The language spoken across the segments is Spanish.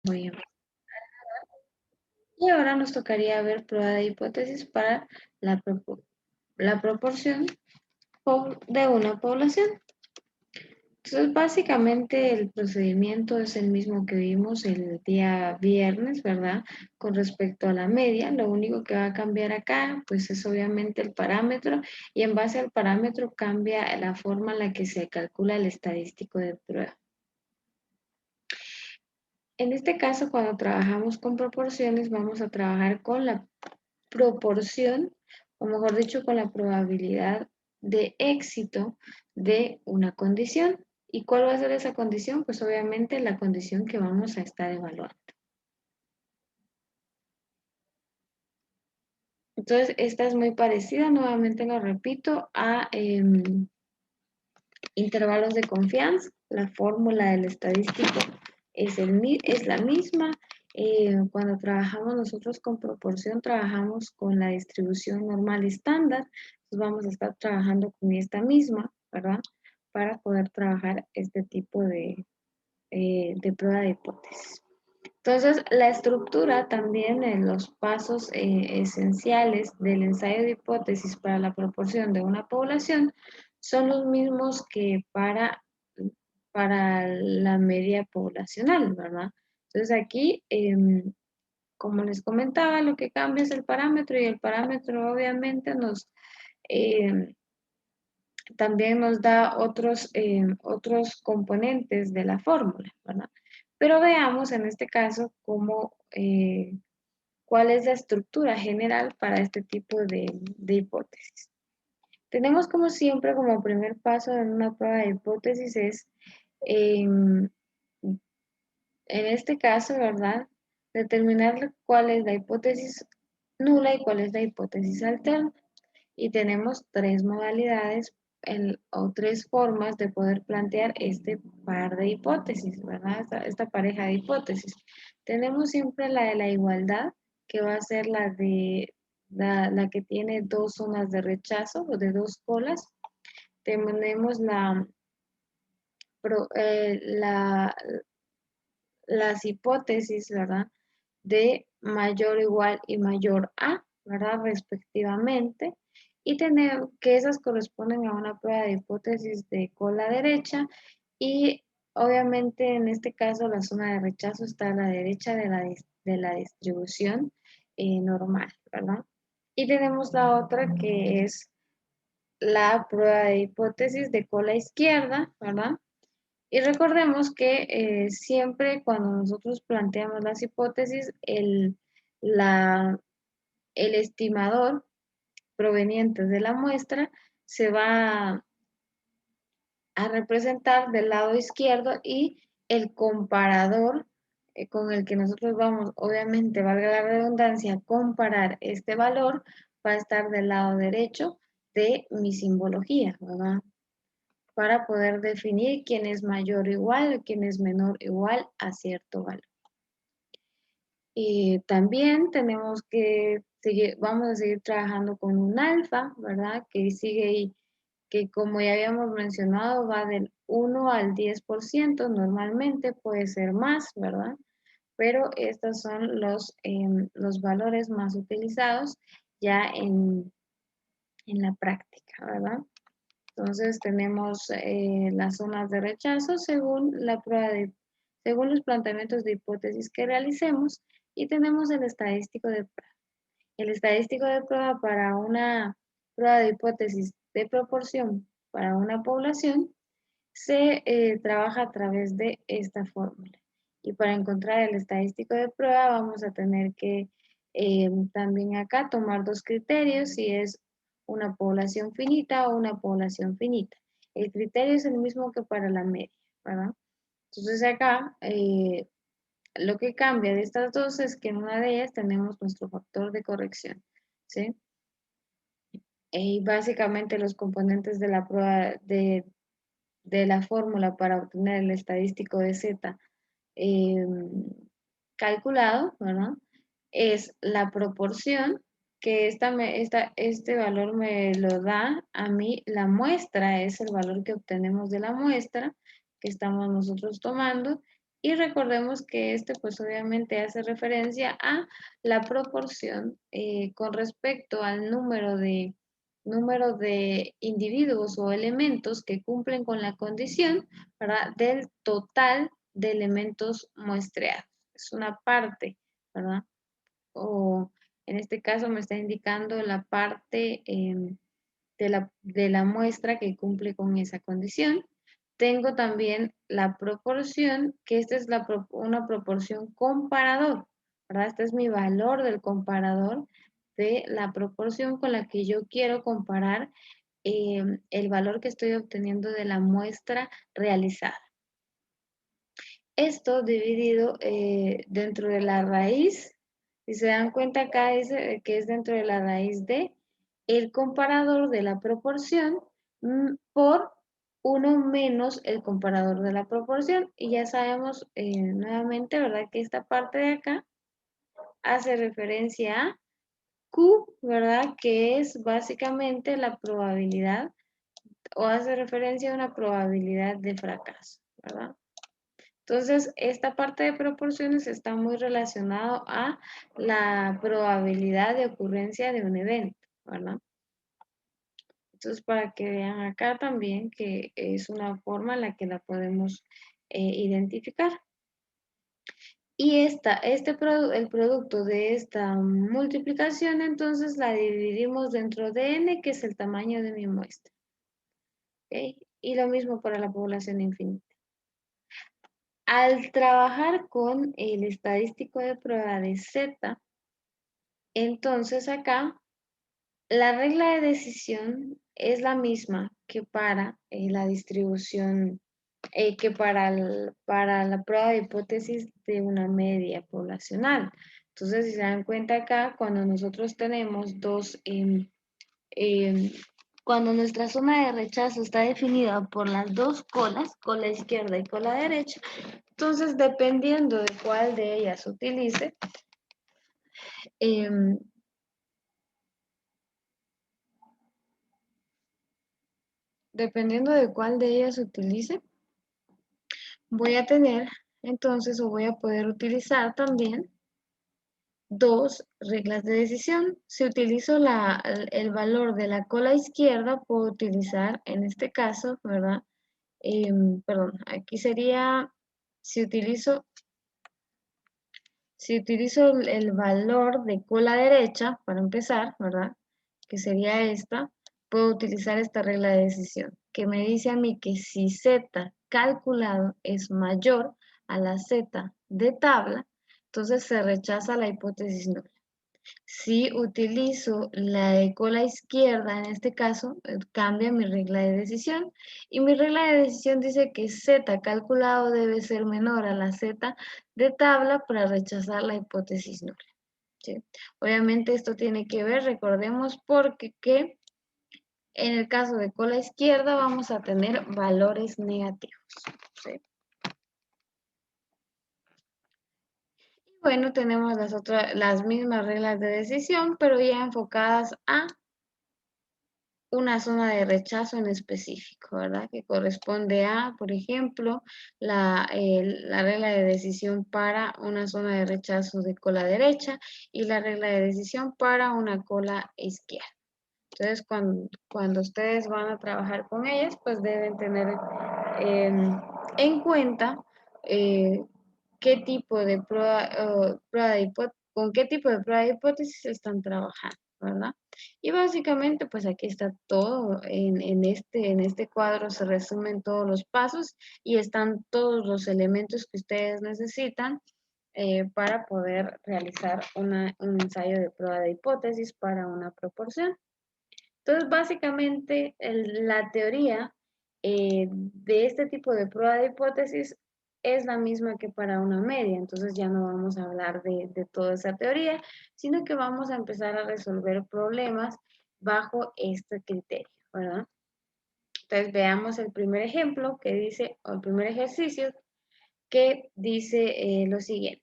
Voy a- Y ahora nos tocaría ver prueba de hipótesis para la proporción de una población. Entonces, básicamente el procedimiento es el mismo que vimos el día viernes, ¿verdad? Con respecto a la media, lo único que va a cambiar acá, pues es obviamente el parámetro y en base al parámetro cambia la forma en la que se calcula el estadístico de prueba. En este caso, cuando trabajamos con proporciones, vamos a trabajar con la proporción, o mejor dicho, con la probabilidad de éxito de una condición. ¿Y cuál va a ser esa condición? Pues obviamente la condición que vamos a estar evaluando. Entonces, esta es muy parecida, nuevamente lo repito, a intervalos de confianza. La fórmula del estadístico es la misma. Cuando trabajamos nosotros con proporción, trabajamos con la distribución normal estándar. Entonces vamos a estar trabajando con esta misma, ¿verdad? Para poder trabajar este tipo de prueba de hipótesis. Entonces, la estructura también en los pasos esenciales del ensayo de hipótesis para la proporción de una población son los mismos que para la media poblacional, ¿verdad? Entonces aquí, como les comentaba, lo que cambia es el parámetro y el parámetro obviamente em, también nos da otros componentes de la fórmula, ¿verdad? Pero veamos en este caso cuál es la estructura general para este tipo de hipótesis. Tenemos como siempre, como primer paso en una prueba de hipótesis es, en este caso, ¿verdad? Determinar cuál es la hipótesis nula y cuál es la hipótesis alterna. Y tenemos tres modalidades o tres formas de poder plantear este par de hipótesis, ¿verdad? Esta pareja de hipótesis. Tenemos siempre la de la igualdad, que va a ser la que tiene dos zonas de rechazo o de dos colas. Tenemos pro- eh, la- las hipótesis, ¿verdad? De mayor, igual y mayor a, ¿verdad? Respectivamente. Y tenemos que esas corresponden a una prueba de hipótesis de cola derecha y obviamente en este caso la zona de rechazo está a la derecha de la distribución normal, ¿verdad? Y tenemos la otra que es la prueba de hipótesis de cola izquierda, ¿verdad? Y recordemos que siempre cuando nosotros planteamos las hipótesis, el estimador proveniente de la muestra se va a representar del lado izquierdo y el comparador con el que nosotros vamos, obviamente, valga la redundancia, a comparar este valor, va a estar del lado derecho de mi simbología, ¿verdad? Para poder definir quién es mayor o igual o quién es menor o igual a cierto valor. Y también tenemos que seguir, vamos a seguir trabajando con un alfa, ¿verdad? Que sigue y que como ya habíamos mencionado va del 1 al 10%, normalmente puede ser más, ¿verdad? Pero estos son los valores más utilizados ya en la práctica, ¿verdad? Entonces tenemos las zonas de rechazo según los planteamientos de hipótesis que realicemos y tenemos el estadístico de prueba. El estadístico de prueba para una prueba de hipótesis de proporción para una población se trabaja a través de esta fórmula. Y para encontrar el estadístico de prueba vamos a tener que también acá tomar dos criterios, si es una población finita o una población finita. El criterio es el mismo que para la media, ¿verdad? Entonces acá lo que cambia de estas dos es que en una de ellas tenemos nuestro factor de corrección, ¿sí? Y básicamente los componentes de la prueba de la fórmula para obtener el estadístico de Z eh, calculado, ¿verdad? Es la proporción que este valor me lo da a mí la muestra, es el valor que obtenemos de la muestra que estamos nosotros tomando Y recordemos que este pues obviamente hace referencia a la proporción con respecto al número de individuos o elementos que cumplen con la condición, ¿verdad? Del total de elementos muestreados. Es una parte, ¿verdad? O en este caso me está indicando la parte de la muestra que cumple con esa condición. Tengo también la proporción, que esta es una proporción comparador, ¿verdad? Este es mi valor del comparador de la proporción con la que yo quiero comparar el valor que estoy obteniendo de la muestra realizada. Esto dividido dentro de la raíz, si se dan cuenta acá dice que es dentro de la raíz de el comparador de la proporción por 1 menos el comparador de la proporción. Y ya sabemos nuevamente, ¿verdad? Que esta parte de acá hace referencia a Q, ¿verdad? Que es básicamente la probabilidad o hace referencia a una probabilidad de fracaso, ¿verdad? Entonces, esta parte de proporciones está muy relacionado a la probabilidad de ocurrencia de un evento, ¿verdad? Entonces, para que vean acá también que es una forma en la que la podemos identificar. Y el producto de esta multiplicación, entonces la dividimos dentro de n, que es el tamaño de mi muestra. ¿Okay? Y lo mismo para la población infinita. Al trabajar con el estadístico de prueba de Z, entonces acá la regla de decisión es la misma que para la distribución, que para la prueba de hipótesis de una media poblacional. Entonces, si se dan cuenta acá, cuando nosotros tenemos cuando nuestra zona de rechazo está definida por las dos colas, cola izquierda y cola derecha, entonces dependiendo de cuál de ellas utilice, em, dependiendo de cuál de ellas utilice, voy a tener entonces o voy a poder utilizar también dos reglas de decisión. Si utilizo el valor de la cola izquierda, puedo utilizar en este caso, ¿verdad? Perdón, aquí sería, si utilizo, si utilizo el valor de cola derecha, para empezar, ¿verdad? Que sería esta, puedo utilizar esta regla de decisión, que me dice a mí que si z calculado es mayor a la z de tabla, entonces se rechaza la hipótesis nula. Si utilizo la de cola izquierda, en este caso, cambia mi regla de decisión. Y mi regla de decisión dice que z calculado debe ser menor a la z de tabla para rechazar la hipótesis nula. ¿Sí? Obviamente esto tiene que ver, recordemos, porque en el caso de cola izquierda vamos a tener valores negativos. ¿Sí? Bueno, tenemos las mismas reglas de decisión, pero ya enfocadas a una zona de rechazo en específico, ¿verdad? Que corresponde a, por ejemplo, la regla de decisión para una zona de rechazo de cola derecha y la regla de decisión para una cola izquierda. Entonces, cuando ustedes van a trabajar con ellas, pues deben tener en cuenta eh, qué tipo de con qué tipo de prueba de hipótesis están trabajando, ¿verdad? Y básicamente, pues aquí está todo. En este cuadro se resumen todos los pasos y están todos los elementos que ustedes necesitan para poder realizar un ensayo de prueba de hipótesis para una proporción. Entonces, básicamente, la teoría de este tipo de prueba de hipótesis es la misma que para una media. Entonces, ya no vamos a hablar de toda esa teoría, sino que vamos a empezar a resolver problemas bajo este criterio, ¿verdad? Entonces, veamos el primer ejemplo que dice, o el primer ejercicio que dice lo siguiente.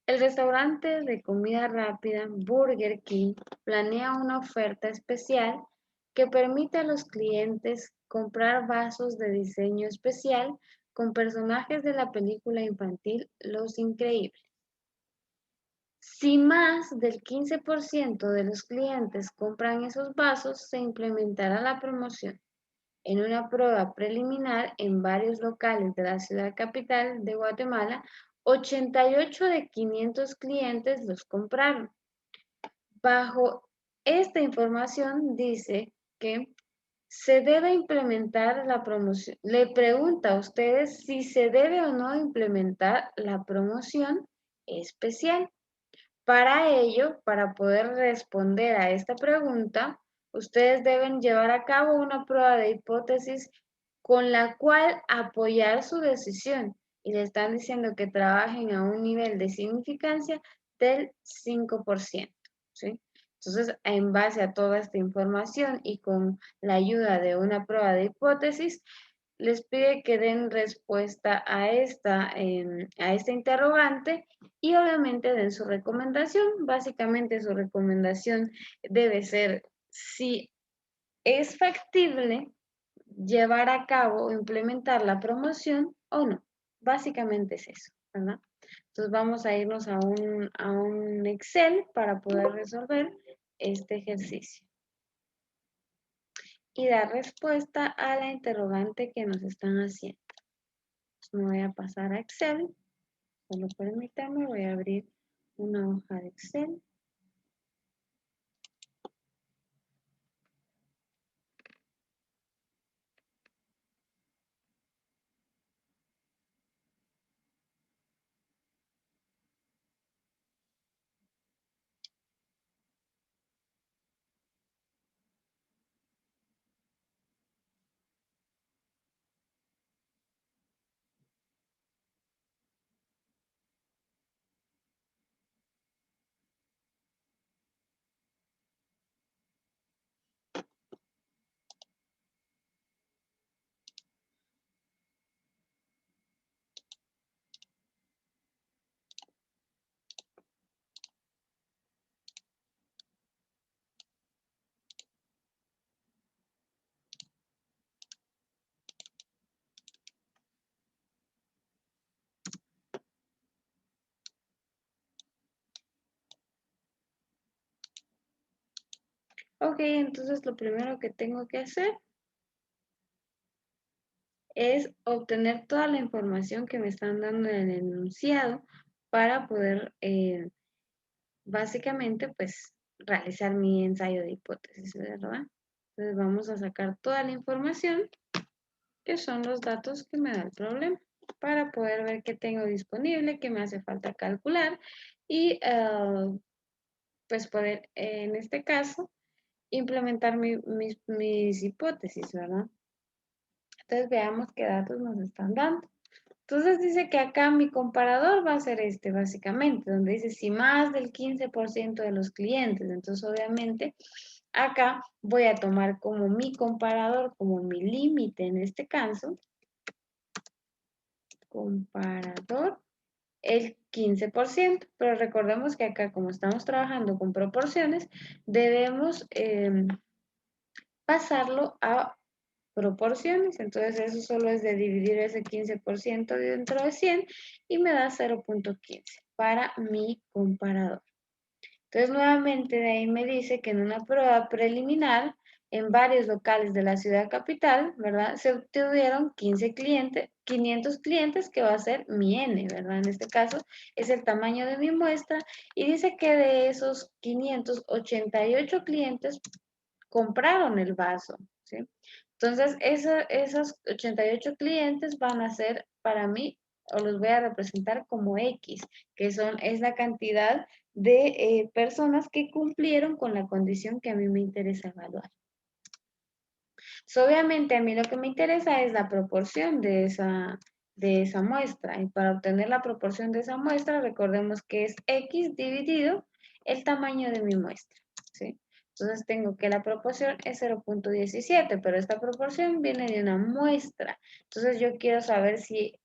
El restaurante de comida rápida Burger King planea una oferta especial que permite a los clientes comprar vasos de diseño especial con personajes de la película infantil Los Increíbles. Si más del 15% de los clientes compran esos vasos, se implementará la promoción. En una prueba preliminar en varios locales de la ciudad capital de Guatemala, 88 de 500 clientes los compraron. Bajo esta información dice que se debe implementar la promoción. Le pregunta a ustedes si se debe o no implementar la promoción especial. Para ello, para poder responder a esta pregunta, ustedes deben llevar a cabo una prueba de hipótesis con la cual apoyar su decisión. Y le están diciendo que trabajen a un nivel de significancia del 5%, ¿sí? Entonces, en base a toda esta información y con la ayuda de una prueba de hipótesis, les pide que den respuesta a esta interrogante y obviamente den su recomendación. Básicamente su recomendación debe ser si es factible llevar a cabo o implementar la promoción o no. Básicamente es eso, ¿verdad? Entonces vamos a irnos a un Excel para poder resolver este ejercicio y dar respuesta a la interrogante que nos están haciendo. Me voy a pasar a Excel. Solo permítanme, voy a abrir una hoja de Excel. Ok, entonces lo primero que tengo que hacer es obtener toda la información que me están dando en el enunciado para poder básicamente pues realizar mi ensayo de hipótesis, ¿verdad? Entonces vamos a sacar toda la información que son los datos que me da el problema para poder ver qué tengo disponible, qué me hace falta calcular y pues poder en este caso implementar mis hipótesis, ¿verdad? Entonces veamos qué datos nos están dando. Entonces dice que acá mi comparador va a ser este, básicamente, donde dice si más del 15% de los clientes. Entonces obviamente acá voy a tomar como mi comparador, como mi límite en este caso, comparador, el 15%. Pero recordemos que acá como estamos trabajando con proporciones, debemos pasarlo a proporciones. Entonces eso solo es de dividir ese 15% dentro de 100 y me da 0.15 para mi comparador. Entonces nuevamente de ahí me dice que en una prueba preliminar en varios locales de la ciudad capital, ¿verdad? Se obtuvieron 15 clientes, 500 clientes que va a ser mi N, ¿verdad? En este caso es el tamaño de mi muestra y dice que de esos 588 clientes compraron el vaso, ¿sí? Entonces, esos 88 clientes van a ser para mí, o los voy a representar como X, que es la cantidad de personas que cumplieron con la condición que a mí me interesa evaluar. Obviamente, a mí lo que me interesa es la proporción de esa muestra. Y para obtener la proporción de esa muestra, recordemos que es X dividido el tamaño de mi muestra, ¿sí? Entonces tengo que la proporción es 0.17, pero esta proporción viene de una muestra. Entonces yo quiero saber si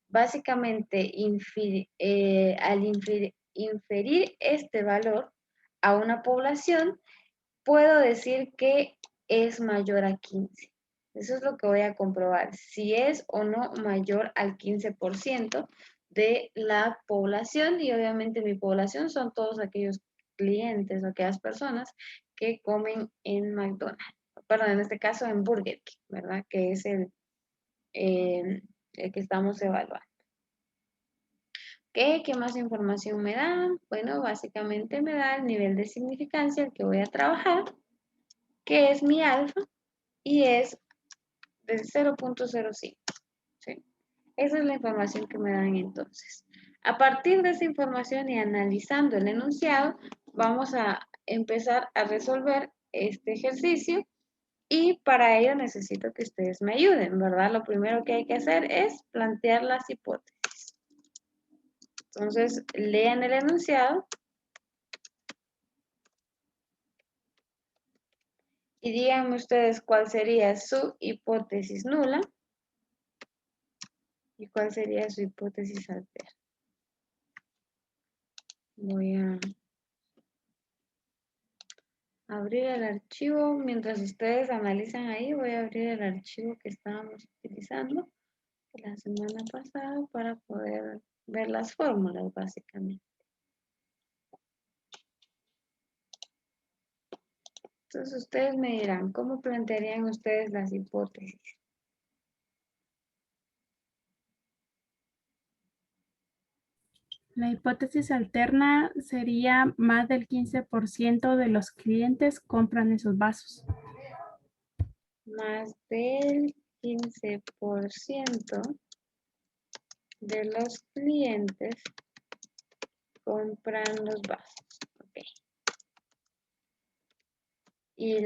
básicamente al inferir este valor a una población, puedo decir que es mayor a 15. Eso es lo que voy a comprobar, si es o no mayor al 15% de la población, y obviamente mi población son todos aquellos clientes o aquellas personas que comen en McDonald's, perdón, en este caso en Burger King, ¿verdad? Que es el que estamos evaluando. ¿Qué más información me da? Bueno, básicamente me da el nivel de significancia al que voy a trabajar, que es mi alfa, y es de 0.05. ¿Sí? Esa es la información que me dan entonces. A partir de esa información y analizando el enunciado, vamos a empezar a resolver este ejercicio, y para ello necesito que ustedes me ayuden, ¿verdad? Lo primero que hay que hacer es plantear las hipótesis. Entonces, lean el enunciado y díganme ustedes cuál sería su hipótesis nula y cuál sería su hipótesis alterna. Voy a abrir el archivo. Mientras ustedes analizan ahí, voy a abrir el archivo que estábamos utilizando la semana pasada para poder ver las fórmulas, básicamente. Entonces ustedes me dirán, ¿cómo plantearían ustedes las hipótesis? La hipótesis alterna sería más del 15% de los clientes compran esos vasos. Más del 15% de los clientes compran los vasos. Okay. ¿Y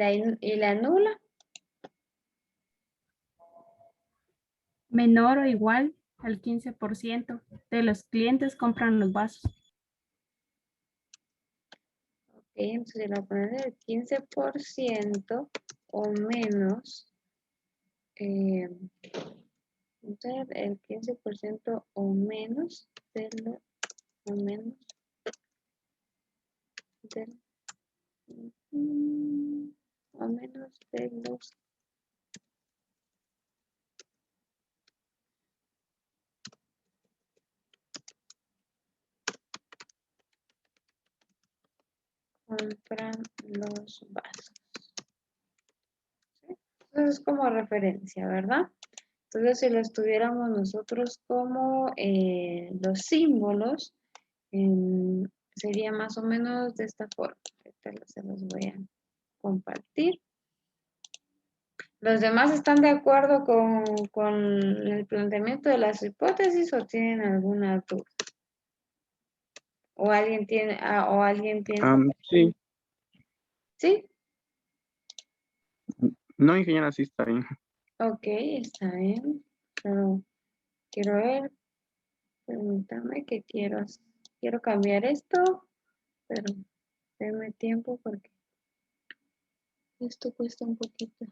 la nula? Menor o igual al 15% de los clientes compran los vasos. Ok, entonces la poner el 15% o menos. Entonces el 15% o menos de los, o menos del, o menos de los compran los vasos. ¿Sí? Entonces es como referencia, ¿verdad? Entonces si lo estuviéramos nosotros como los símbolos, sería más o menos de esta forma. Ahorita se los voy a compartir. ¿Los demás están de acuerdo con el planteamiento de las hipótesis o tienen alguna duda? ¿O alguien tiene, o alguien piensa? Sí, ¿Sí? no, ingeniera, sí está bien. Ok, está bien. Pero quiero ver, permítame que quiero cambiar esto, pero denme tiempo porque esto cuesta un poquito.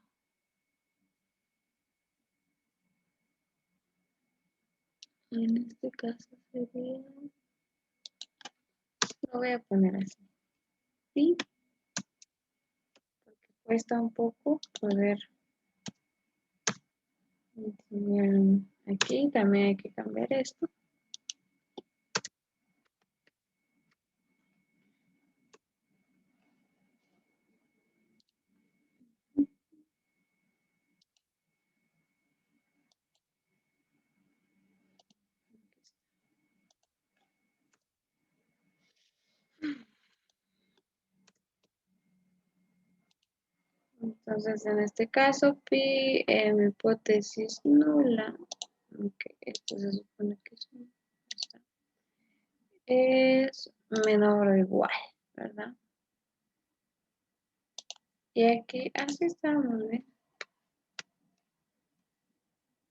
En este caso sería, lo voy a poner así, ¿sí? Porque cuesta un poco poder enseñar aquí, también hay que cambiar esto. Entonces, en este caso, pi, mi hipótesis nula, ok, esto se supone que es menor o igual, ¿verdad? Y aquí, así estamos, ¿eh?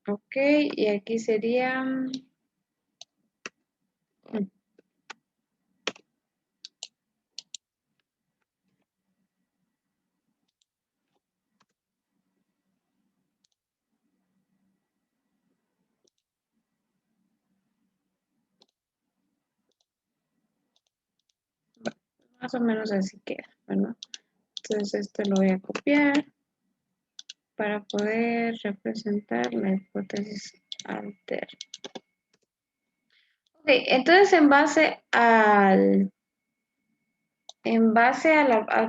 Ok, y aquí sería, más o menos así queda, ¿verdad? Entonces, esto lo voy a copiar. para poder representar la hipótesis alterna. Ok, entonces al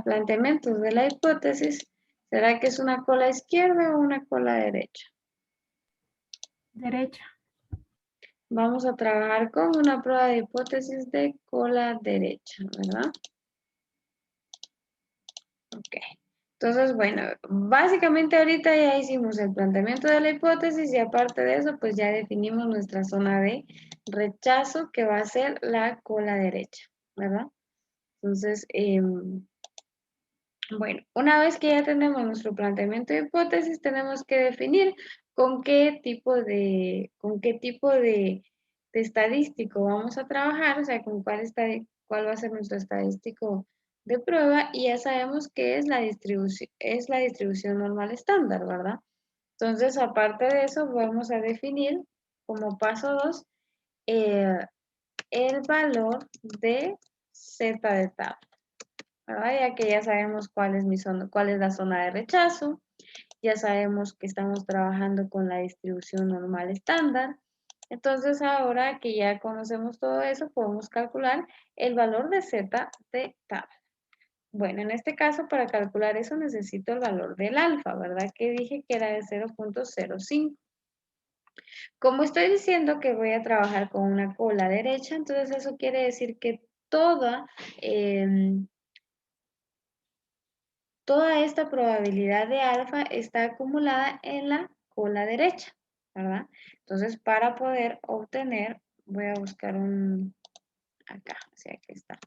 planteamiento de la hipótesis, ¿será que es una cola izquierda o una cola derecha? Derecha. Vamos a trabajar con una prueba de hipótesis de cola derecha, ¿verdad? Ok. Entonces, bueno, básicamente ahorita ya hicimos el planteamiento de la hipótesis y aparte de eso, pues ya definimos nuestra zona de rechazo que va a ser la cola derecha, ¿verdad? Entonces, bueno, una vez que ya tenemos nuestro planteamiento de hipótesis, tenemos que definir con qué tipo de estadístico vamos a trabajar, o sea, con cuál va a ser nuestro estadístico de prueba, y ya sabemos que es la distribución normal estándar, ¿verdad? Entonces, aparte de eso, vamos a definir como paso 2 el valor de Z de tabla. ¿Verdad? Ya que ya sabemos cuál es cuál es la zona de rechazo, ya sabemos que estamos trabajando con la distribución normal estándar. Entonces, ahora que ya conocemos todo eso, podemos calcular el valor de Z de tabla. Bueno, en este caso, para calcular eso necesito el valor del alfa, ¿verdad? Que dije que era de 0.05. Como estoy diciendo que voy a trabajar con una cola derecha, entonces eso quiere decir que toda esta probabilidad de alfa está acumulada en la cola derecha, ¿verdad? Entonces, para poder obtener, voy a buscar acá, sí, aquí está,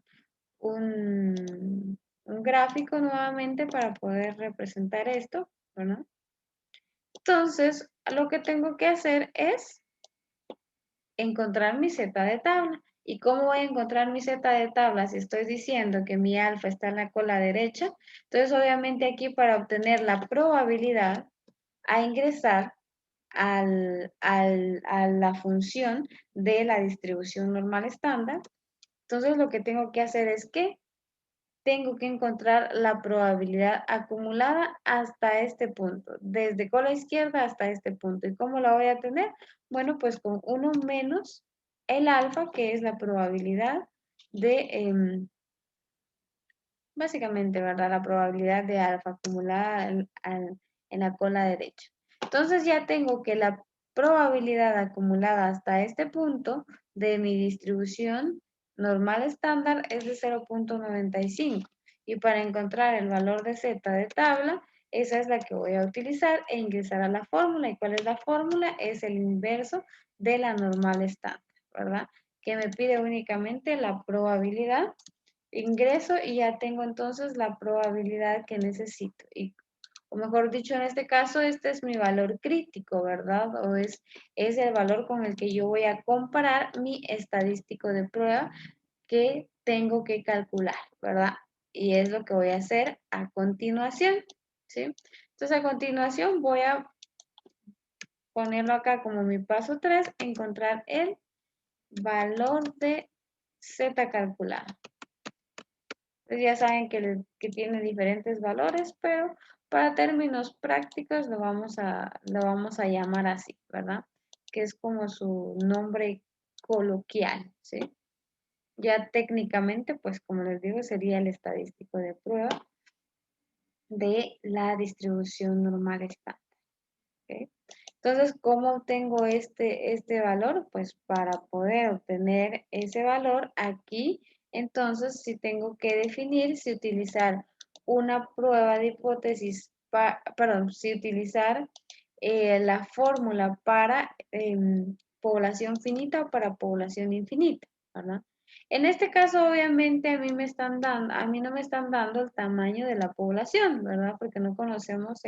un gráfico nuevamente para poder representar esto, ¿verdad? Entonces, lo que tengo que hacer es encontrar mi Z de tabla. ¿Y cómo voy a encontrar mi Z de tabla si estoy diciendo que mi alfa está en la cola derecha? Entonces, obviamente aquí para obtener la probabilidad a ingresar a la función de la distribución normal estándar. Entonces, lo que tengo que hacer es que tengo que encontrar la probabilidad acumulada hasta este punto, desde cola izquierda hasta este punto. ¿Y cómo la voy a tener? Bueno, pues con 1 menos el alfa, que es la probabilidad de, básicamente, ¿verdad? La probabilidad de alfa acumulada en la cola derecha. Entonces ya tengo que la probabilidad acumulada hasta este punto de mi distribución normal estándar es de 0.95. Y para encontrar el valor de Z de tabla, esa es la que voy a utilizar e ingresar a la fórmula. ¿Y cuál es la fórmula? Es el inverso de la normal estándar, ¿verdad? Que me pide únicamente la probabilidad. Ingreso y ya tengo entonces la probabilidad que necesito. O mejor dicho, en este caso, este es mi valor crítico, ¿verdad? O es el valor con el que yo voy a comparar mi estadístico de prueba que tengo que calcular, ¿verdad? Y es lo que voy a hacer a continuación, ¿sí? Entonces, a continuación voy a ponerlo acá como mi paso 3, encontrar el valor de Z calculado. Entonces ya saben que tiene diferentes valores, pero para términos prácticos lo vamos a llamar así, ¿verdad? Que es como su nombre coloquial, ¿sí? Ya técnicamente, pues como les digo, sería el estadístico de prueba de la distribución normal estándar. ¿Okay? Entonces, ¿cómo obtengo este valor? Pues para poder obtener ese valor aquí, entonces sí tengo que definir si utilizar una prueba de hipótesis, si utilizar la fórmula para población finita o para población infinita, ¿verdad? En este caso, obviamente, a mí no me están dando el tamaño de la población, ¿verdad? Porque no conocemos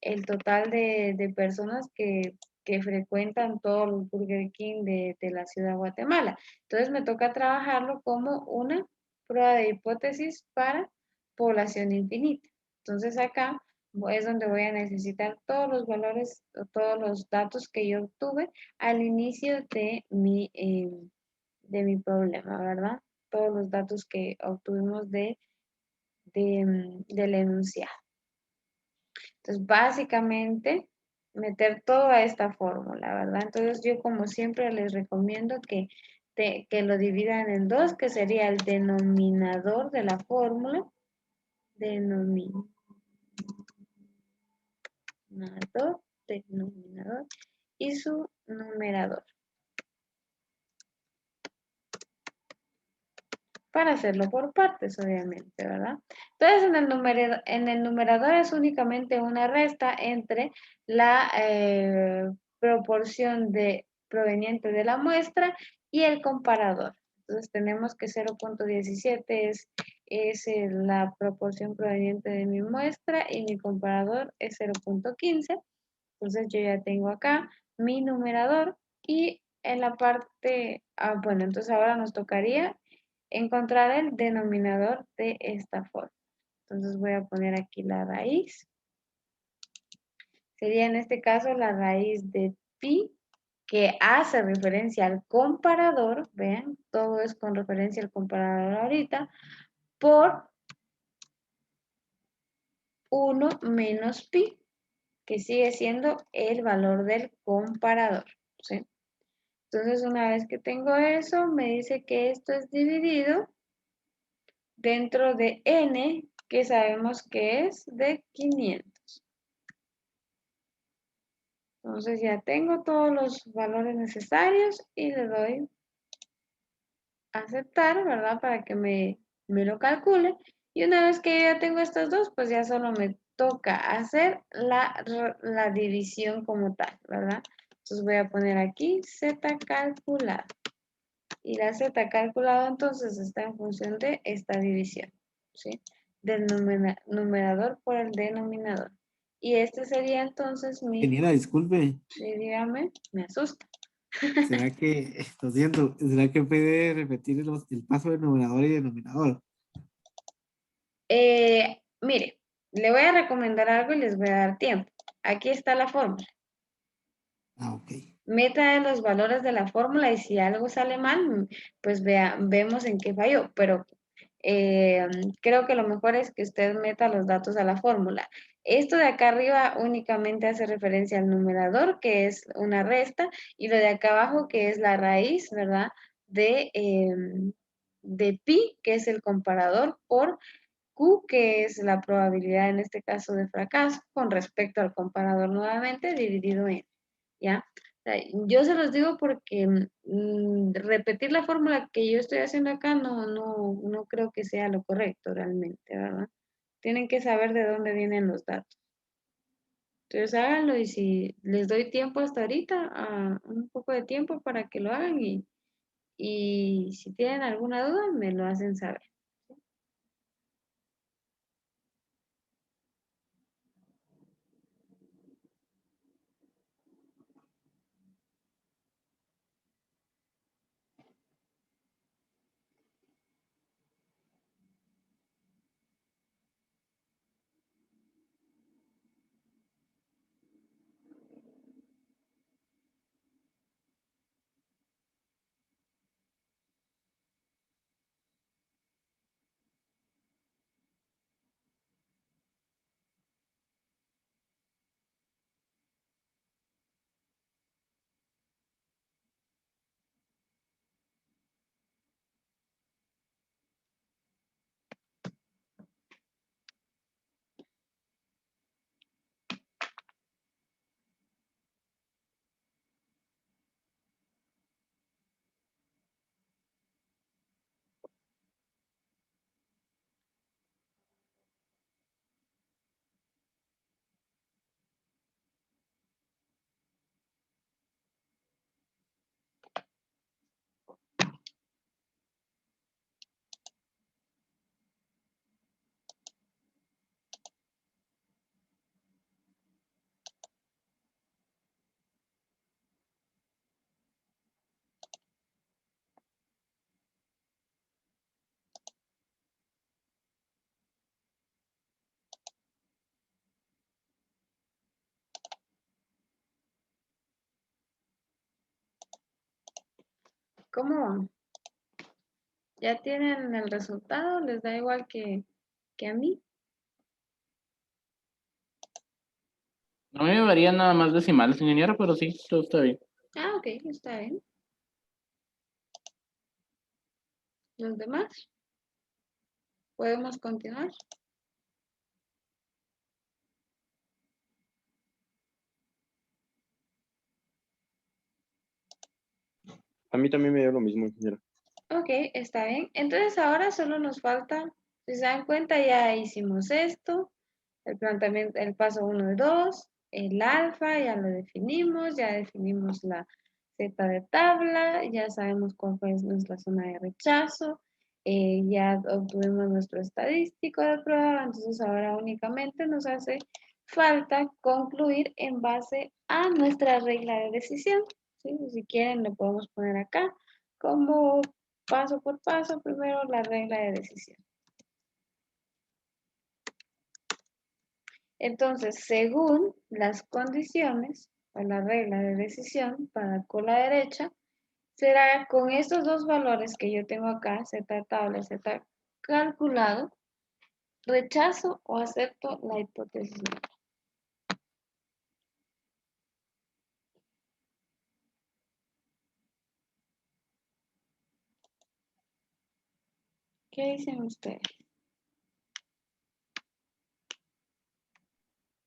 el total de personas que frecuentan todos los Burger King de la ciudad de Guatemala. Entonces me toca trabajarlo como una prueba de hipótesis para población infinita. Entonces acá es donde voy a necesitar todos los valores o todos los datos que yo obtuve al inicio de mi problema, ¿verdad? Todos los datos que obtuvimos del enunciado. Entonces, básicamente, meter toda esta fórmula, ¿verdad? Entonces, yo como siempre les recomiendo que lo dividan en dos, que sería el denominador de la fórmula, denominador, denominador, y su numerador, para hacerlo por partes, obviamente, ¿verdad? Entonces, en el numerador es únicamente una resta entre la proporción proveniente de la muestra y el comparador. Entonces, tenemos que 0.17 es la proporción proveniente de mi muestra y mi comparador es 0.15. Entonces, yo ya tengo acá mi numerador y en la parte, bueno, entonces ahora nos tocaría encontrar el denominador de esta forma. Entonces voy a poner aquí la raíz. Sería en este caso la raíz de pi, que hace referencia al comparador, vean, todo es con referencia al comparador ahorita, por 1 menos pi, que sigue siendo el valor del comparador, ¿sí? Entonces, una vez que tengo eso, me dice que esto es dividido dentro de n, que sabemos que es de 500. Entonces ya tengo todos los valores necesarios y le doy a aceptar, ¿verdad? Para que me lo calcule. Y una vez que ya tengo estas dos, pues ya solo me toca hacer la división como tal, ¿verdad? Entonces voy a poner aquí z calculado. Y la z calculado entonces está en función de esta división, ¿sí? Del numerador por el denominador. Y este sería entonces mi, Ingeniera, disculpe, sí, dígame, me asusta. ¿será que, lo siento, será que puede repetir el paso de numerador y denominador? Mire, le voy a recomendar algo y les voy a dar tiempo. Aquí está la fórmula. Ah, ok. Meta los valores de la fórmula y si algo sale mal, pues vemos en qué falló. Pero creo que lo mejor es que usted meta los datos a la fórmula. Esto de acá arriba únicamente hace referencia al numerador, que es una resta, y lo de acá abajo, que es la raíz, ¿verdad? De pi, que es el comparador, por Q, que es la probabilidad en este caso de fracaso, con respecto al comparador nuevamente, dividido en, ¿ya? O sea, yo se los digo porque repetir la fórmula que yo estoy haciendo acá no creo que sea lo correcto realmente, ¿verdad? Tienen que saber de dónde vienen los datos. Entonces háganlo y si les doy tiempo hasta ahorita, un poco de tiempo para que lo hagan y si tienen alguna duda me lo hacen saber. ¿Cómo van? ¿Ya tienen el resultado? ¿Les da igual que a mí? A mí me varían nada más decimales, ingeniero, pero sí, todo está bien. Ah, ok, está bien. ¿Los demás? ¿Podemos continuar? A mí también me dio lo mismo, ingeniero. Ok, está bien. Entonces ahora solo nos falta, si se dan cuenta, ya hicimos esto, el planteamiento, el paso 1 y 2, el alfa, ya lo definimos, ya definimos la z de tabla, ya sabemos cuál fue nuestra zona de rechazo, ya obtuvimos nuestro estadístico de prueba, entonces ahora únicamente nos hace falta concluir en base a nuestra regla de decisión. ¿Sí? Si quieren lo podemos poner acá como paso por paso, primero la regla de decisión. Entonces, según las condiciones o la regla de decisión para cola derecha, será con estos dos valores que yo tengo acá, z tabla, z calculado, rechazo o acepto la hipótesis. ¿Qué dicen ustedes?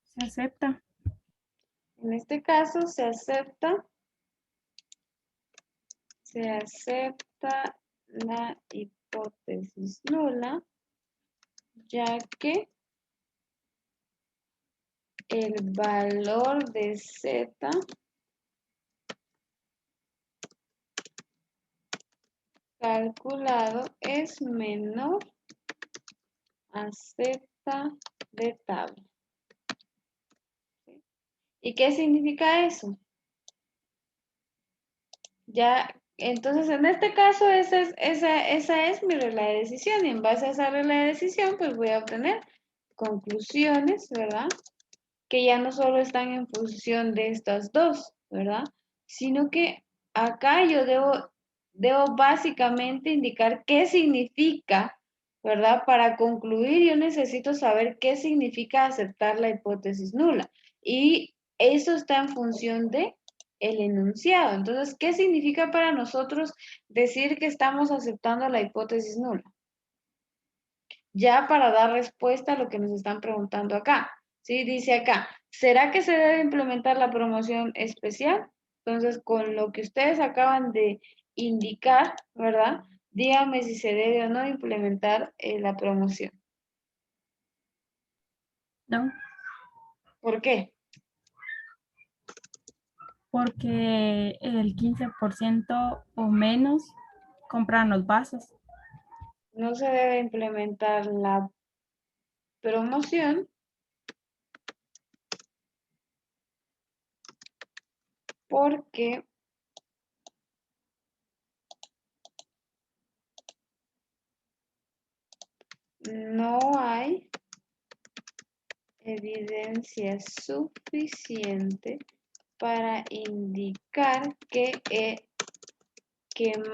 Se acepta. En este caso se acepta la hipótesis nula, ya que el valor de z calculado es menor a z de tabla. ¿Sí? ¿Y qué significa eso? Ya, entonces en este caso esa es mi regla de decisión y en base a esa regla de decisión pues voy a obtener conclusiones, ¿verdad? Que ya no solo están en función de estas dos, ¿verdad? Sino que acá yo debo básicamente indicar qué significa, ¿verdad? Para concluir yo necesito saber qué significa aceptar la hipótesis nula. Y eso está en función de el enunciado. Entonces, ¿qué significa para nosotros decir que estamos aceptando la hipótesis nula? Ya para dar respuesta a lo que nos están preguntando acá. ¿Sí? Dice acá, ¿será que se debe implementar la promoción especial? Entonces, con lo que ustedes acaban de indicar, ¿verdad? Díganme si se debe o no implementar la promoción. No, ¿Por qué? porque el 15% o menos compran los vasos. No se debe implementar la promoción porque no hay evidencia suficiente para indicar que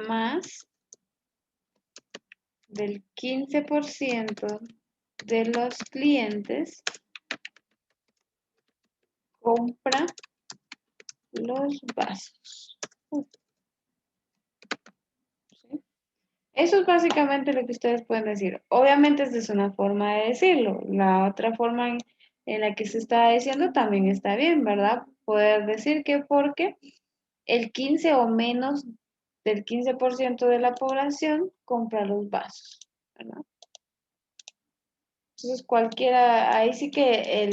más del 15% de los clientes compra los vasos. ¿Sí? Eso es básicamente lo que ustedes pueden decir. Obviamente esta es una forma de decirlo. La otra forma en la que se está diciendo también está bien, ¿verdad? Poder decir que porque el 15 o menos del 15% de la población compra los vasos, ¿verdad? Entonces cualquiera, ahí sí que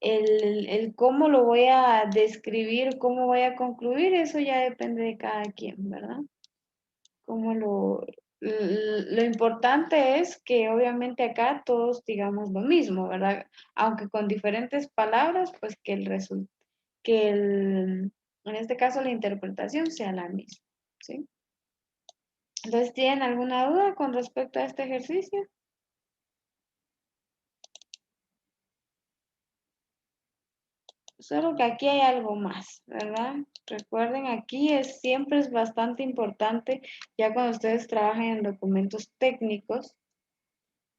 el cómo lo voy a describir, cómo voy a concluir, eso ya depende de cada quien, ¿verdad? Cómo lo importante es que obviamente acá todos digamos lo mismo, ¿verdad? Aunque con diferentes palabras, pues en este caso la interpretación sea la misma, ¿sí? Entonces, ¿tienen alguna duda con respecto a este ejercicio? Solo que aquí hay algo más, ¿verdad? Recuerden, siempre es bastante importante, ya cuando ustedes trabajan en documentos técnicos,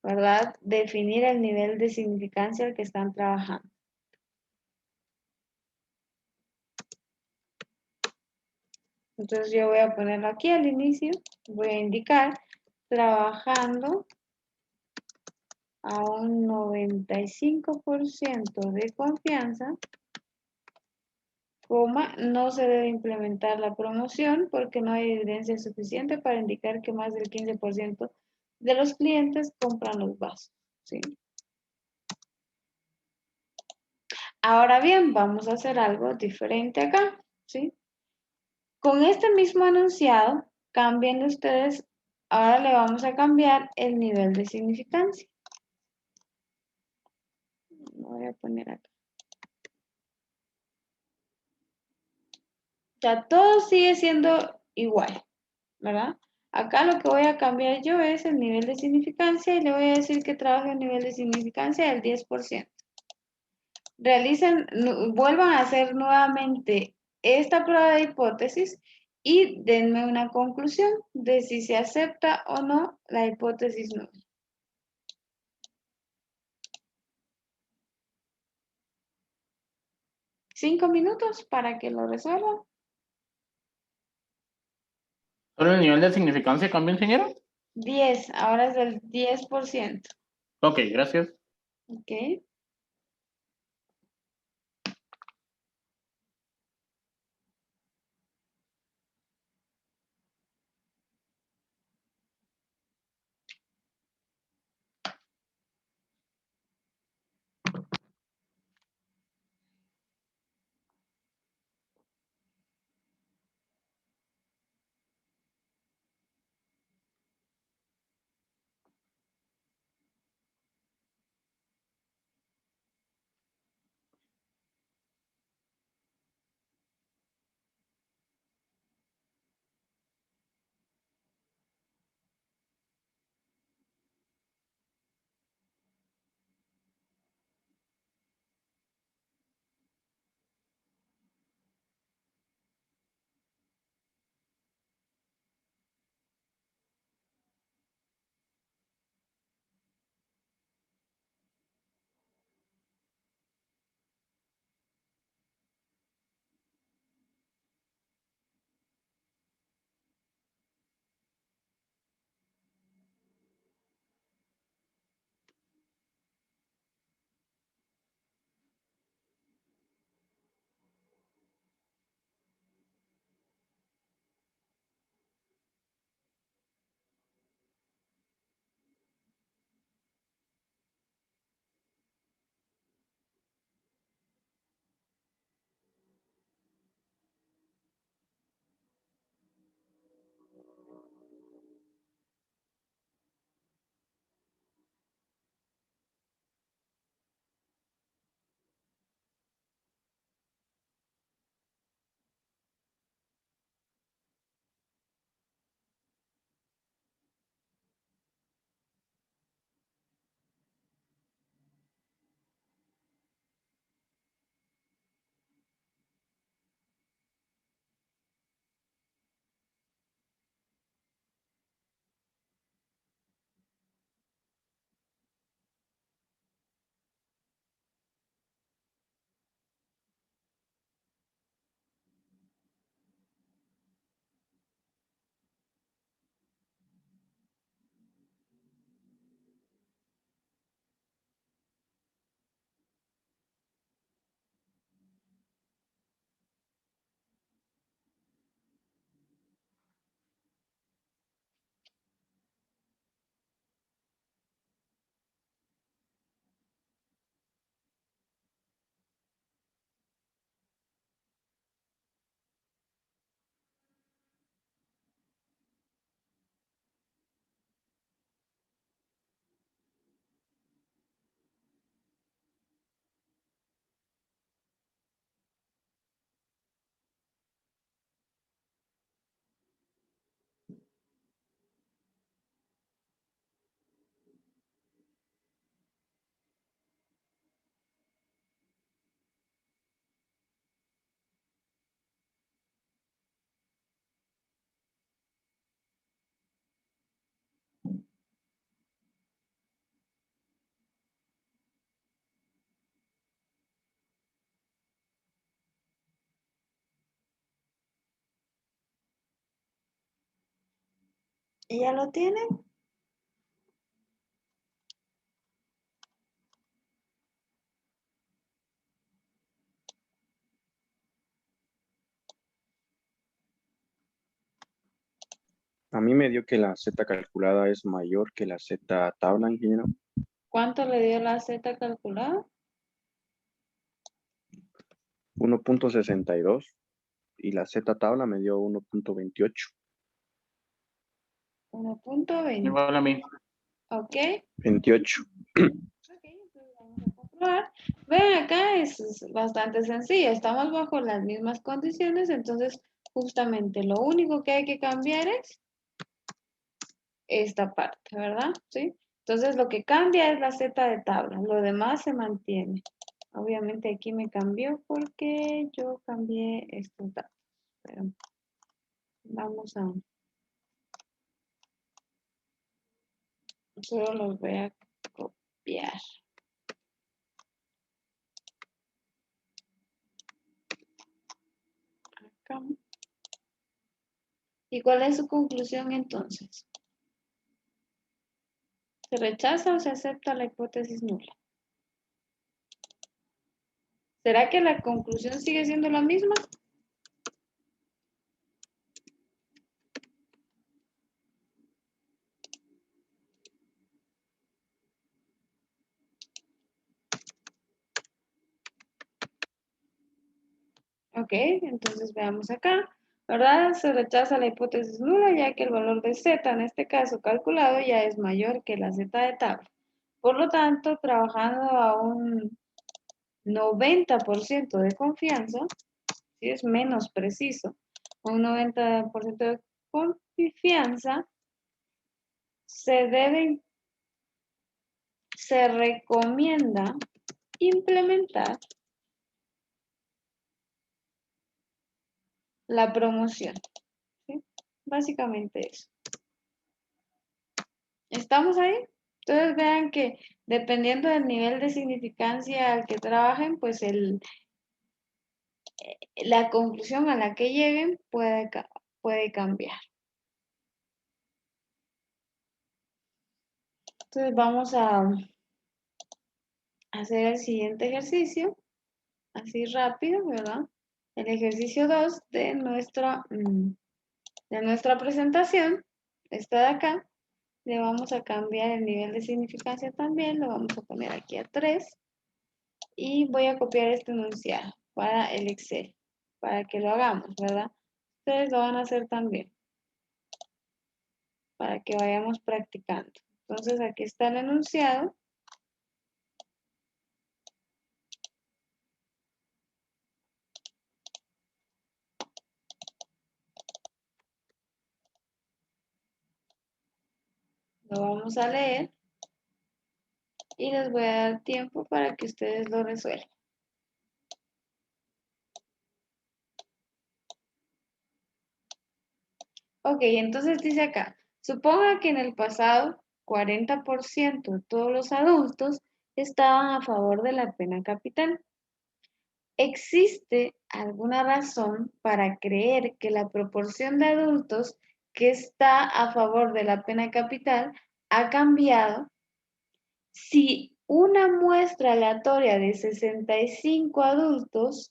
¿verdad? Definir el nivel de significancia al que están trabajando, Entonces yo voy a ponerlo aquí al inicio, voy a indicar trabajando a un 95% de confianza, coma, no se debe implementar la promoción porque no hay evidencia suficiente para indicar que más del 15% de los clientes compran los vasos, ¿sí? Ahora bien, vamos a hacer algo diferente acá, ¿sí? Con este mismo enunciado, cambien ustedes, ahora le vamos a cambiar el nivel de significancia. Lo voy a poner acá. O sea, todo sigue siendo igual, ¿verdad? Acá lo que voy a cambiar yo es el nivel de significancia y le voy a decir que trabaje el nivel de significancia del 10%. Realicen, vuelvan a hacer nuevamente esta prueba de hipótesis y denme una conclusión de si se acepta o no la hipótesis nueva. 5 minutos para que lo resuelvan. ¿Solo el nivel de significancia cambia, ingeniero? 10, ahora es del 10%. Ok, gracias. Ok. ¿Ya lo tienen? A mí me dio que la Z calculada es mayor que la Z tabla, ingeniero. ¿Cuánto le dio la Z calculada? 1.62 y la Z tabla me dio 1.28. 1.20. Igual a mí. Ok. 28. Ok, entonces vamos a comprobar. Ven acá, es bastante sencillo. Estamos bajo las mismas condiciones, entonces justamente lo único que hay que cambiar es esta parte, ¿verdad? ¿Sí? Entonces lo que cambia es la Z de tabla, lo demás se mantiene. Obviamente aquí me cambió porque yo cambié estos datos. Pero vamos a... Solo los voy a copiar. Acá. ¿Y cuál es su conclusión entonces? ¿Se rechaza o se acepta la hipótesis nula? ¿Será que la conclusión sigue siendo la misma? Ok, entonces veamos acá. ¿Verdad? Se rechaza la hipótesis nula ya que el valor de z, en este caso calculado, ya es mayor que la z de tabla. Por lo tanto, trabajando a un 90% de confianza, si es menos preciso, un 90% de confianza, se recomienda implementar la promoción. ¿Sí? Básicamente eso. ¿Estamos ahí? Entonces vean que dependiendo del nivel de significancia al que trabajen, pues la conclusión a la que lleguen puede cambiar. Entonces vamos a hacer el siguiente ejercicio, así rápido, ¿verdad? El ejercicio 2 de nuestra presentación, está de acá. Le vamos a cambiar el nivel de significancia también, lo vamos a poner aquí a 3. Y voy a copiar este enunciado para el Excel, para que lo hagamos, ¿verdad? Ustedes lo van a hacer también, para que vayamos practicando. Entonces, aquí está el enunciado. Lo vamos a leer y les voy a dar tiempo para que ustedes lo resuelvan. Ok, entonces dice acá, suponga que en el pasado 40% de todos los adultos estaban a favor de la pena capital. ¿Existe alguna razón para creer que la proporción de adultos que está a favor de la pena capital ha cambiado si una muestra aleatoria de 65 adultos,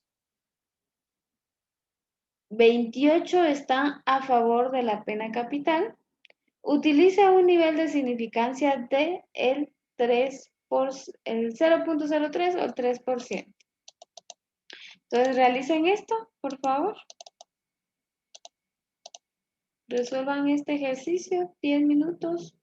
28 están a favor de la pena capital? Utiliza un nivel de significancia de el 0.03 o el 3%. Entonces, realicen esto, por favor. Resuelvan este ejercicio, 10 minutos.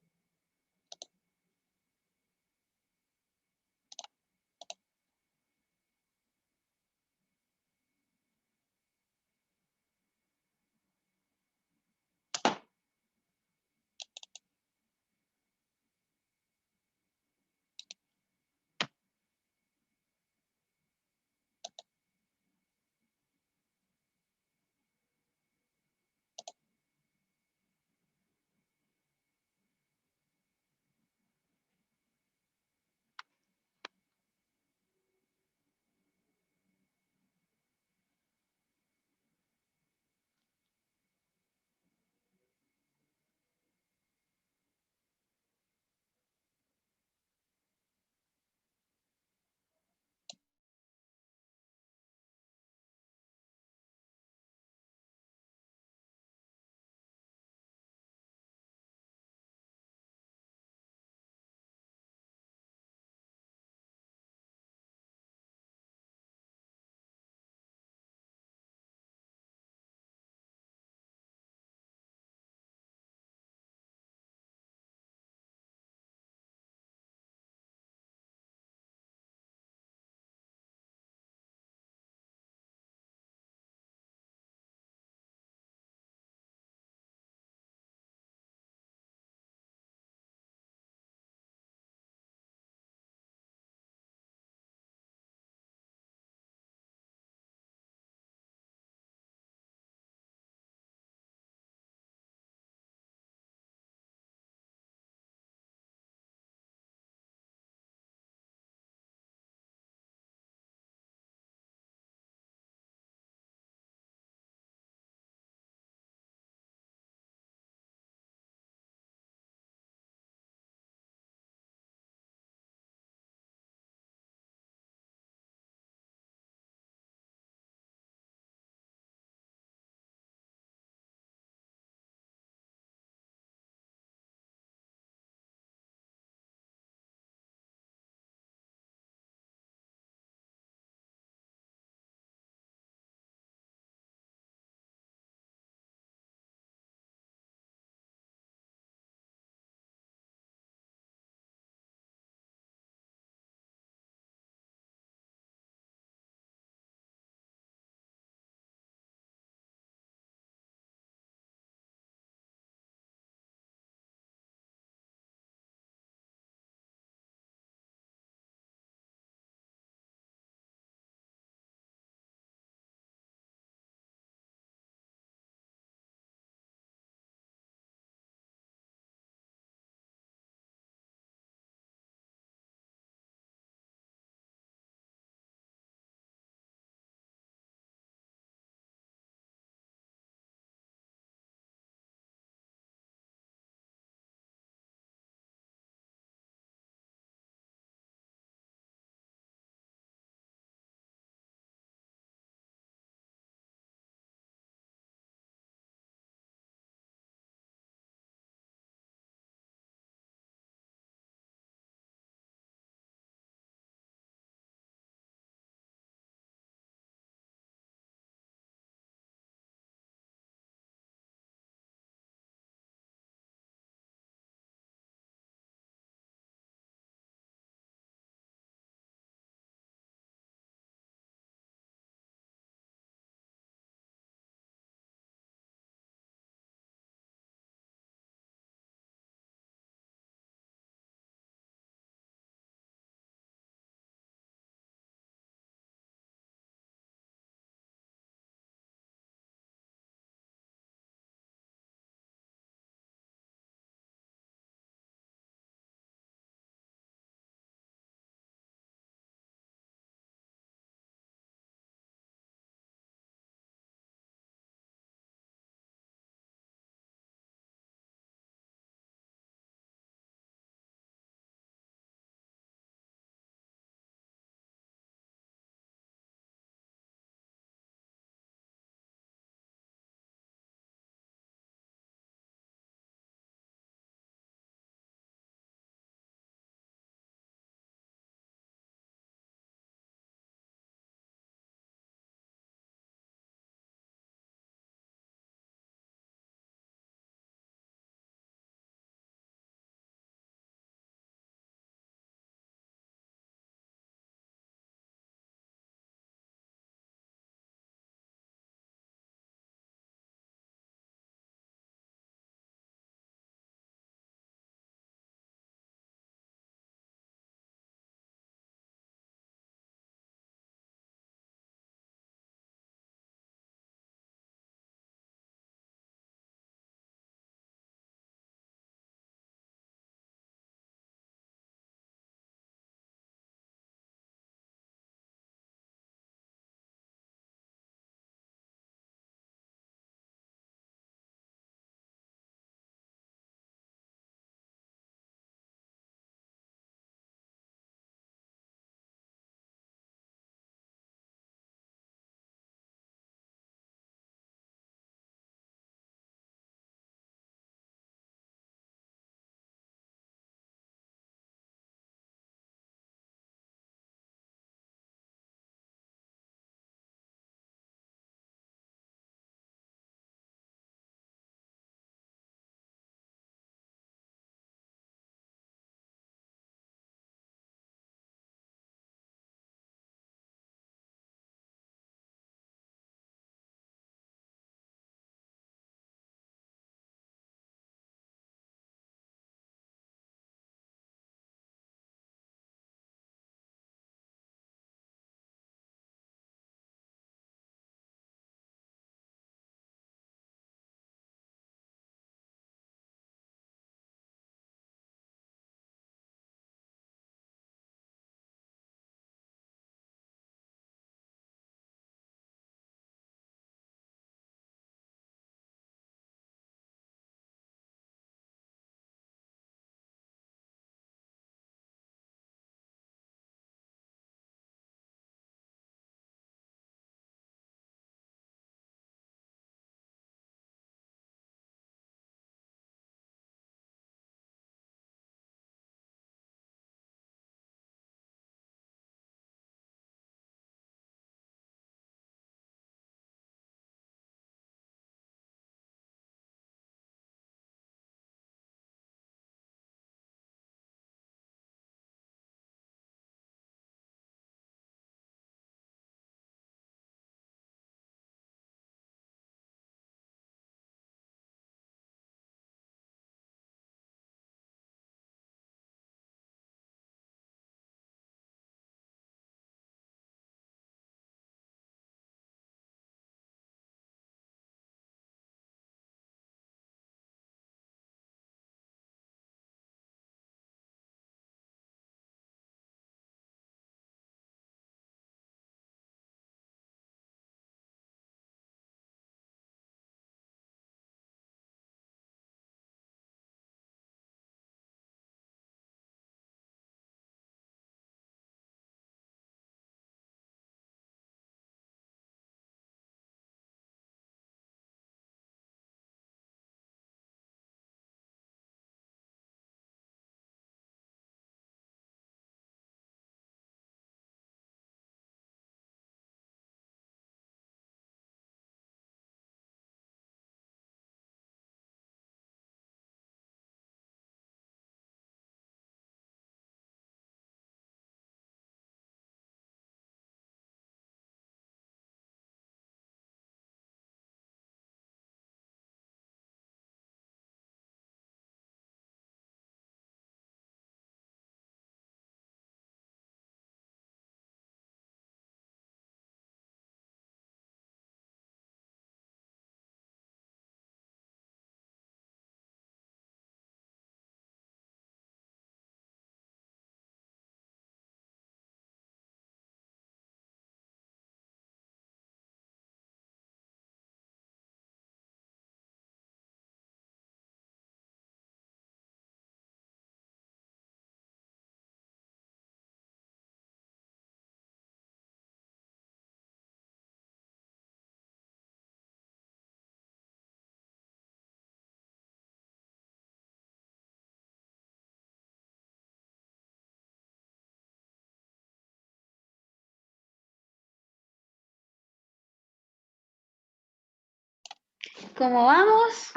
¿Cómo vamos?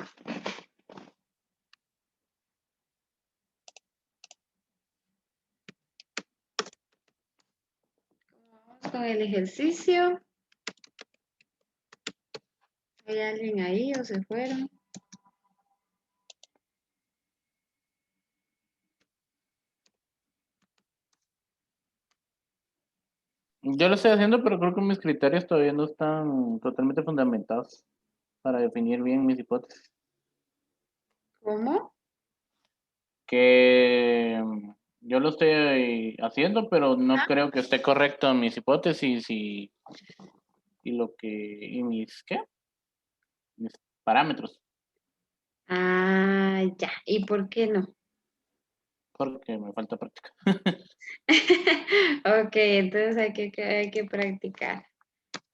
Vamos con el ejercicio. ¿Hay alguien ahí o se fueron? Yo lo estoy haciendo, pero creo que mis criterios todavía no están totalmente fundamentados para definir bien mis hipótesis. ¿Cómo? Que yo lo estoy haciendo, pero no creo que esté correcto en mis hipótesis y mis, ¿qué? Mis parámetros, Ah, ya. ¿Y por qué no? porque me falta práctica. Ok, entonces hay que practicar.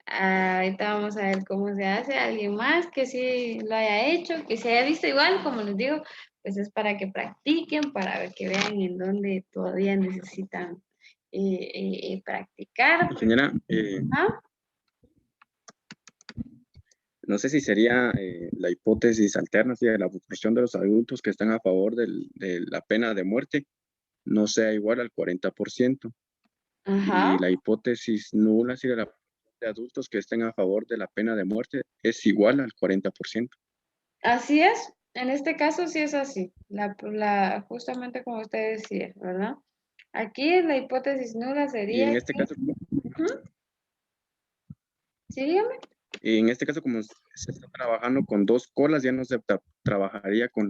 Ahorita vamos a ver cómo se hace. Alguien más que sí lo haya hecho, que se haya visto igual, como les digo, pues es para que practiquen, para ver que vean en dónde todavía necesitan practicar. Ingeniera, ¿Ah? no sé si sería la hipótesis alterna, si de la proporción de los adultos que están a favor de la pena de muerte no sea igual al 40%. Y Ajá. la hipótesis nula, si de la proporción de adultos que estén a favor de la pena de muerte es igual al 40%. Así es. En este caso sí es así. Justamente como usted decía, ¿verdad? Aquí la hipótesis nula Y sería en que... este caso, Ujú. Sí, dígame. como se está trabajando con dos colas, ya no se trabajaría con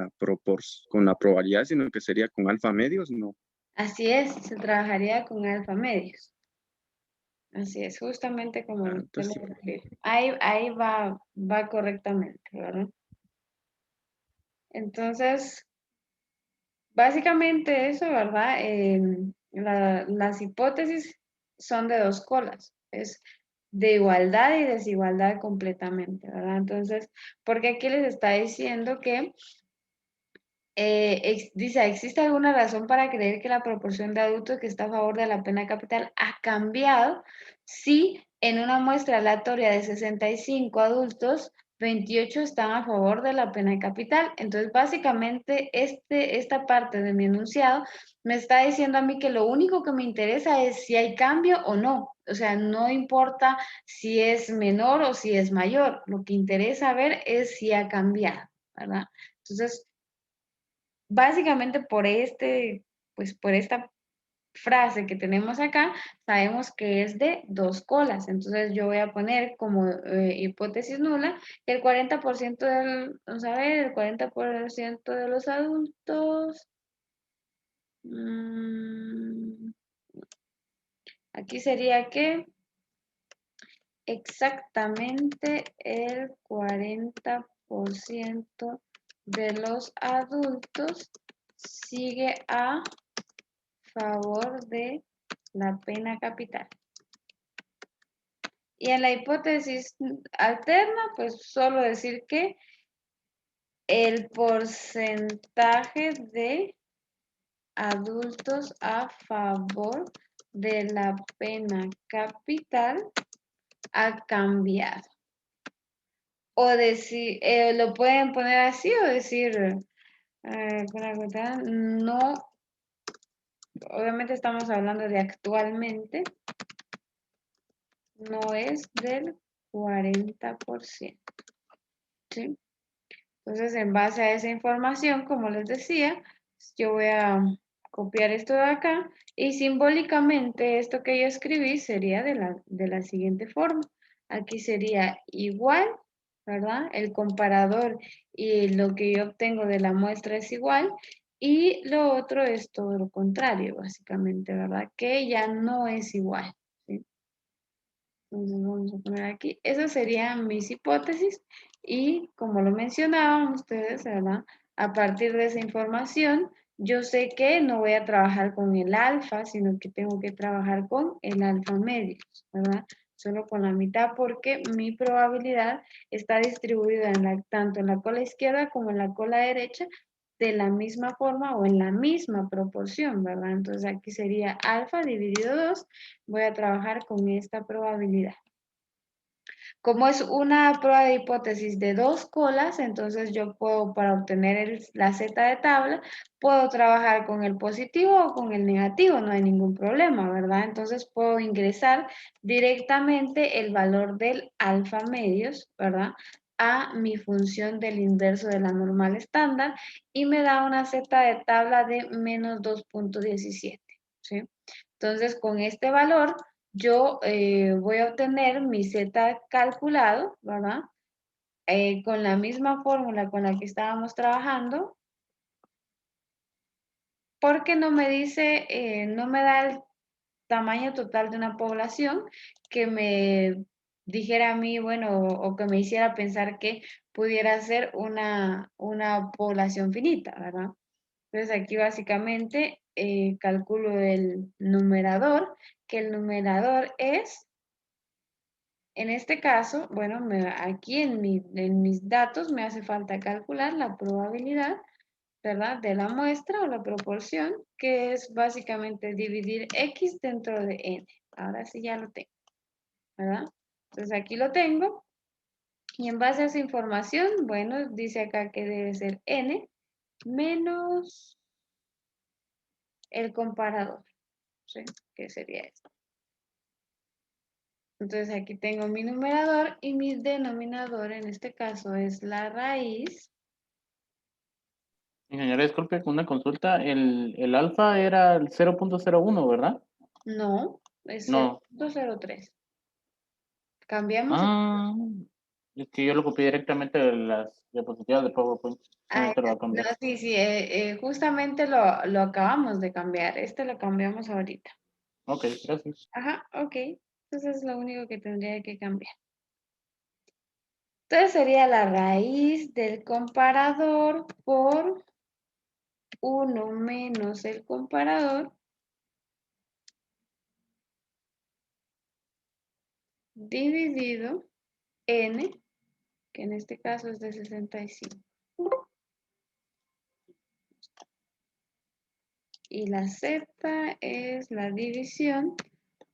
con la probabilidad, sino que sería con alfa medios, ¿no? Así es, se trabajaría con alfa medios. Así es, justamente como Ah, usted entonces, lo describe. Ahí va correctamente, ¿verdad? Entonces, básicamente eso, ¿verdad? Las hipótesis son de dos colas. Es de igualdad y desigualdad completamente, ¿verdad? Entonces, porque aquí les está diciendo que dice, ¿existe alguna razón para creer que la proporción de adultos que está a favor de la pena capital ha cambiado? Sí, en una muestra aleatoria de 65 adultos, 28 están a favor de la pena capital. Entonces, básicamente, esta parte de mi enunciado me está diciendo a mí que lo único que me interesa es si hay cambio o no. O sea, no importa si es menor o si es mayor. Lo que interesa ver es si ha cambiado, ¿verdad? Entonces, básicamente pues por esta frase que tenemos acá, sabemos que es de dos colas. Entonces yo voy a poner como hipótesis nula que el 40% vamos a ver, el 40% de los adultos, mm, aquí sería que exactamente el 40% de los adultos sigue a favor de la pena capital. Y en la hipótesis alterna, pues solo decir que el porcentaje de adultos a favor de la pena capital ha cambiado. O decir, lo pueden poner así o decir, no, obviamente estamos hablando de actualmente, no es del 40%. ¿Sí? Entonces, en base a esa información, como les decía, yo voy a copiar esto de acá y simbólicamente esto que yo escribí sería de la siguiente forma. Aquí sería igual, ¿verdad? El comparador y lo que yo obtengo de la muestra es igual y lo otro es todo lo contrario, básicamente, ¿verdad? Que ya no es igual. ¿Sí? Entonces vamos a poner aquí, esas serían mis hipótesis y como lo mencionaban ustedes, ¿verdad? A partir de esa información, yo sé que no voy a trabajar con el alfa, sino que tengo que trabajar con el alfa medios, ¿verdad? Solo con la mitad porque mi probabilidad está distribuida tanto en la cola izquierda como en la cola derecha de la misma forma o en la misma proporción, ¿verdad? Entonces aquí sería alfa dividido 2, voy a trabajar con esta probabilidad. Como es una prueba de hipótesis de 2 colas, entonces yo puedo, para obtener la Z de tabla, puedo trabajar con el positivo o con el negativo, no hay ningún problema, ¿verdad? Entonces puedo ingresar directamente el valor del alfa medios, ¿verdad? A mi función del inverso de la normal estándar y me da una Z de tabla de menos 2.17, ¿sí? Entonces, con este valor, yo voy a obtener mi Z calculado, ¿verdad? Con la misma fórmula con la que estábamos trabajando, porque no me dice, no me da el tamaño total de una población que me dijera a mí, bueno, o que me hiciera pensar que pudiera ser una población finita, ¿verdad? Entonces aquí básicamente calculo el numerador, que el numerador es, en este caso, bueno, aquí en mis datos me hace falta calcular la probabilidad, ¿verdad? De la muestra o la proporción, que es básicamente dividir X dentro de N. Ahora sí ya lo tengo, ¿verdad? Entonces aquí lo tengo. Y en base a esa información, bueno, dice acá que debe ser N menos el comparador, ¿sí? Que sería esto. Entonces aquí tengo mi numerador y mi denominador, en este caso es la raíz. Ingeniero, disculpe, una consulta. El alfa era el 0.01, ¿verdad? No, es No. 0.03. Cambiamos. Ah, es que yo lo copié directamente de las diapositivas de PowerPoint. Ah, No te lo va a no, cambiar. sí, sí, justamente lo acabamos de cambiar. Este lo cambiamos ahorita. Ok, gracias. Ajá, ok. Entonces es lo único que tendría que cambiar. Entonces sería la raíz del comparador por 1 menos el comparador dividido n, que en este caso es de 65. Y la z es la división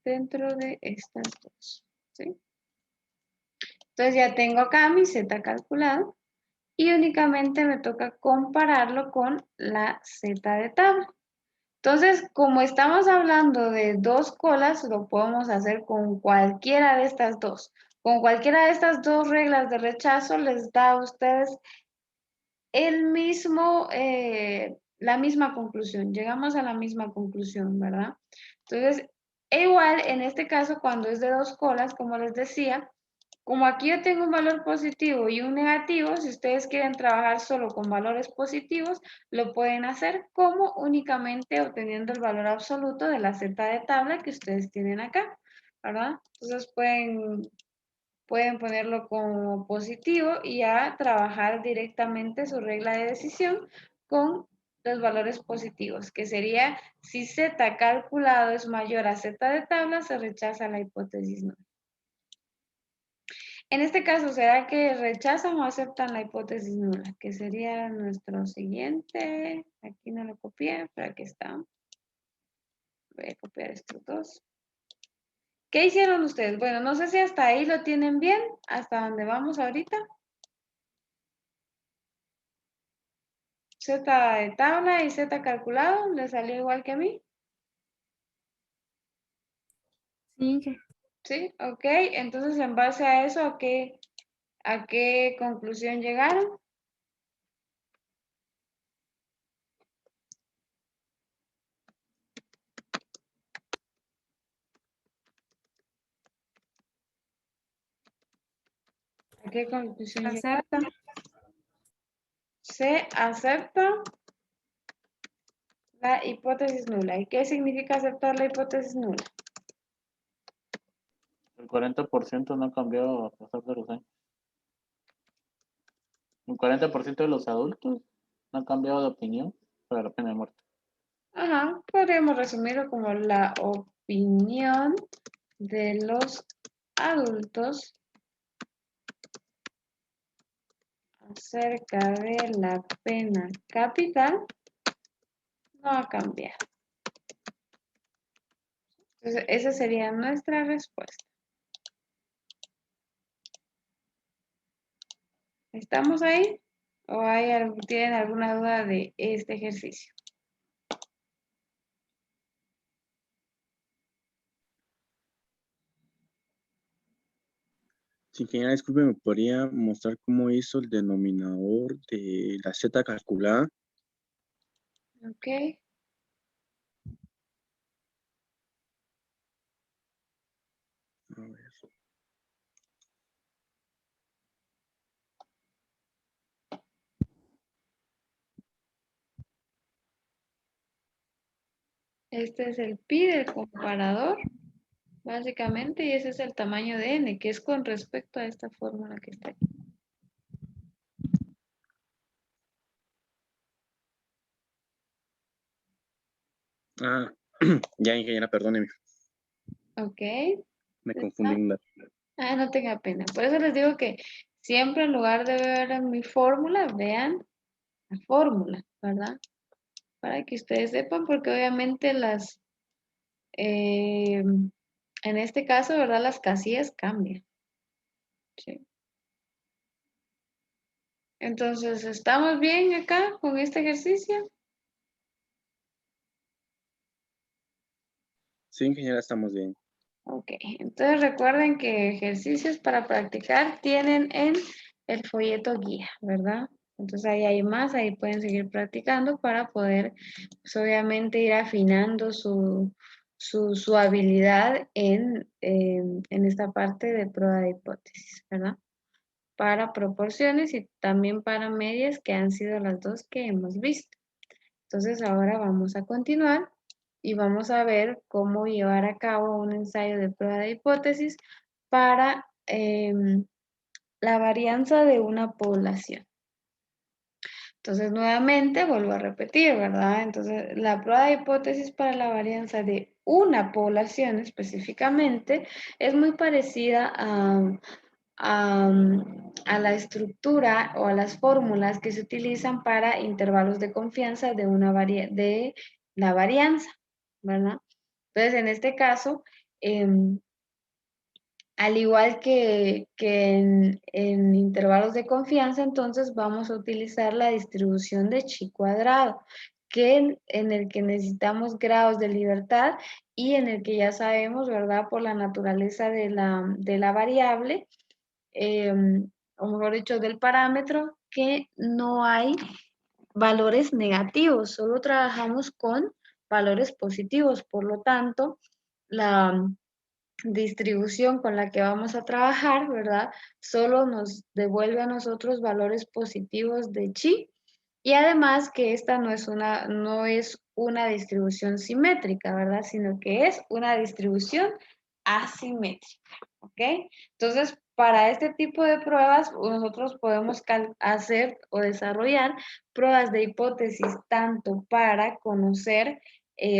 dentro de estas dos, ¿sí? Entonces ya tengo acá mi z calculado y únicamente me toca compararlo con la z de tabla. Entonces, como estamos hablando de 2 colas, lo podemos hacer con cualquiera de estas dos. Con cualquiera de estas 2 reglas de rechazo les da a ustedes el mismo, la misma conclusión. Llegamos a la misma conclusión, ¿verdad? Entonces, igual en este caso, cuando es de 2 colas, como les decía, como aquí yo tengo un valor positivo y un negativo, si ustedes quieren trabajar solo con valores positivos, lo pueden hacer como únicamente obteniendo el valor absoluto de la z de tabla que ustedes tienen acá, ¿verdad? Entonces pueden ponerlo como positivo y ya trabajar directamente su regla de decisión con los valores positivos, que sería si z calculado es mayor a z de tabla, se rechaza la hipótesis nula. En este caso, ¿será que rechazan o aceptan la hipótesis nula? Que sería nuestro siguiente. Aquí no lo copié, pero aquí está. Voy a copiar estos dos. ¿Qué hicieron ustedes? Bueno, no sé si hasta ahí lo tienen bien, hasta donde vamos ahorita. Z de tabla y Z calculado, ¿le salió igual que a mí? Sí, Sí, ok. Entonces, en base a eso, ¿a qué conclusión llegaron? ¿A qué conclusión llegaron? acepta. Se acepta la hipótesis nula. ¿Y qué significa aceptar la hipótesis nula? El 40% no ha cambiado a pesar de los años. El 40% de los adultos no han cambiado de opinión sobre la pena de muerte. Ajá, podríamos resumirlo como la opinión de los adultos acerca de la pena capital no ha cambiado. Entonces, esa sería nuestra respuesta. ¿Estamos ahí? ¿O tienen alguna duda de este ejercicio? Sí, ingeniera, disculpe, ¿me podría mostrar cómo hizo el denominador de la z calculada? Ok. A ver. Este es el pi del comparador, básicamente, y ese es el tamaño de n, que es con respecto a esta fórmula que está aquí. Ah, ya, ingeniera, perdóneme, Ok. me confundí ¿Está? en la... Ah, no tenga pena. Por eso les digo que siempre en lugar de ver mi fórmula, vean la fórmula, ¿verdad? Para que ustedes sepan, porque obviamente en este caso, ¿verdad? Las casillas cambian. ¿Sí? Entonces, ¿estamos bien acá con este ejercicio? Sí, ingeniera, estamos bien. Ok, entonces recuerden que ejercicios para practicar tienen en el folleto guía, ¿verdad? Entonces ahí hay más, ahí pueden seguir practicando para poder, pues, obviamente, ir afinando su habilidad en esta parte de prueba de hipótesis, ¿verdad? Para proporciones y también para medias, que han sido las dos que hemos visto. Entonces ahora vamos a continuar y vamos a ver cómo llevar a cabo un ensayo de prueba de hipótesis para la varianza de una población. Entonces nuevamente vuelvo a repetir, ¿verdad? Entonces la prueba de hipótesis para la varianza de una población específicamente es muy parecida a la estructura o a las fórmulas que se utilizan para intervalos de confianza de de la varianza, ¿verdad? Entonces, en este caso, al igual que en intervalos de confianza, entonces vamos a utilizar la distribución de chi cuadrado, en el que necesitamos grados de libertad y en el que ya sabemos, ¿verdad? Por la naturaleza de la variable, o mejor dicho, del parámetro, que no hay valores negativos, solo trabajamos con valores positivos. Por lo tanto, la distribución con la que vamos a trabajar, ¿verdad? Solo nos devuelve a nosotros valores positivos de chi, y además que esta no es una distribución simétrica, ¿verdad? Sino que es una distribución asimétrica, ¿ok? Entonces, para este tipo de pruebas, nosotros podemos hacer o desarrollar pruebas de hipótesis tanto para conocer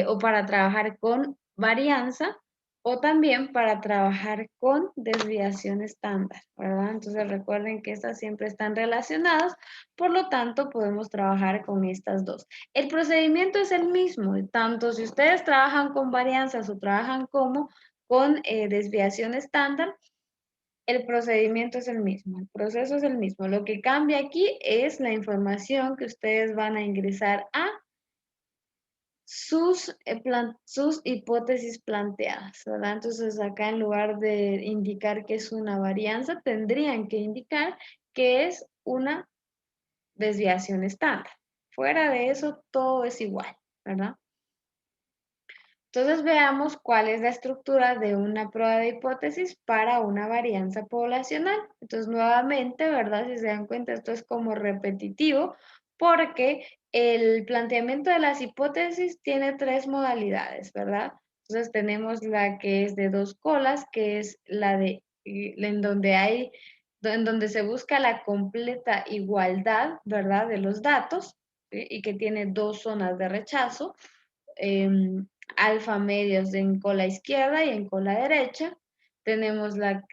o para trabajar con varianza, o también para trabajar con desviación estándar, ¿verdad? Entonces recuerden que estas siempre están relacionadas, por lo tanto podemos trabajar con estas dos. El procedimiento es el mismo, tanto si ustedes trabajan con varianzas o trabajan con desviación estándar, el procedimiento es el mismo, el proceso es el mismo. Lo que cambia aquí es la información que ustedes van a ingresar a sus hipótesis planteadas, ¿verdad? Entonces acá, en lugar de indicar que es una varianza, tendrían que indicar que es una desviación estándar. Fuera de eso, todo es igual, ¿verdad? Entonces veamos cuál es la estructura de una prueba de hipótesis para una varianza poblacional. Entonces nuevamente, ¿verdad? Si se dan cuenta, esto es como repetitivo, porque el planteamiento de las hipótesis tiene tres modalidades, ¿verdad? Entonces tenemos la que es de dos colas, que es la de en donde se busca la completa igualdad, ¿verdad? De los datos, ¿sí? Y que tiene dos zonas de rechazo. Alfa medios en cola izquierda y en cola derecha. Tenemos la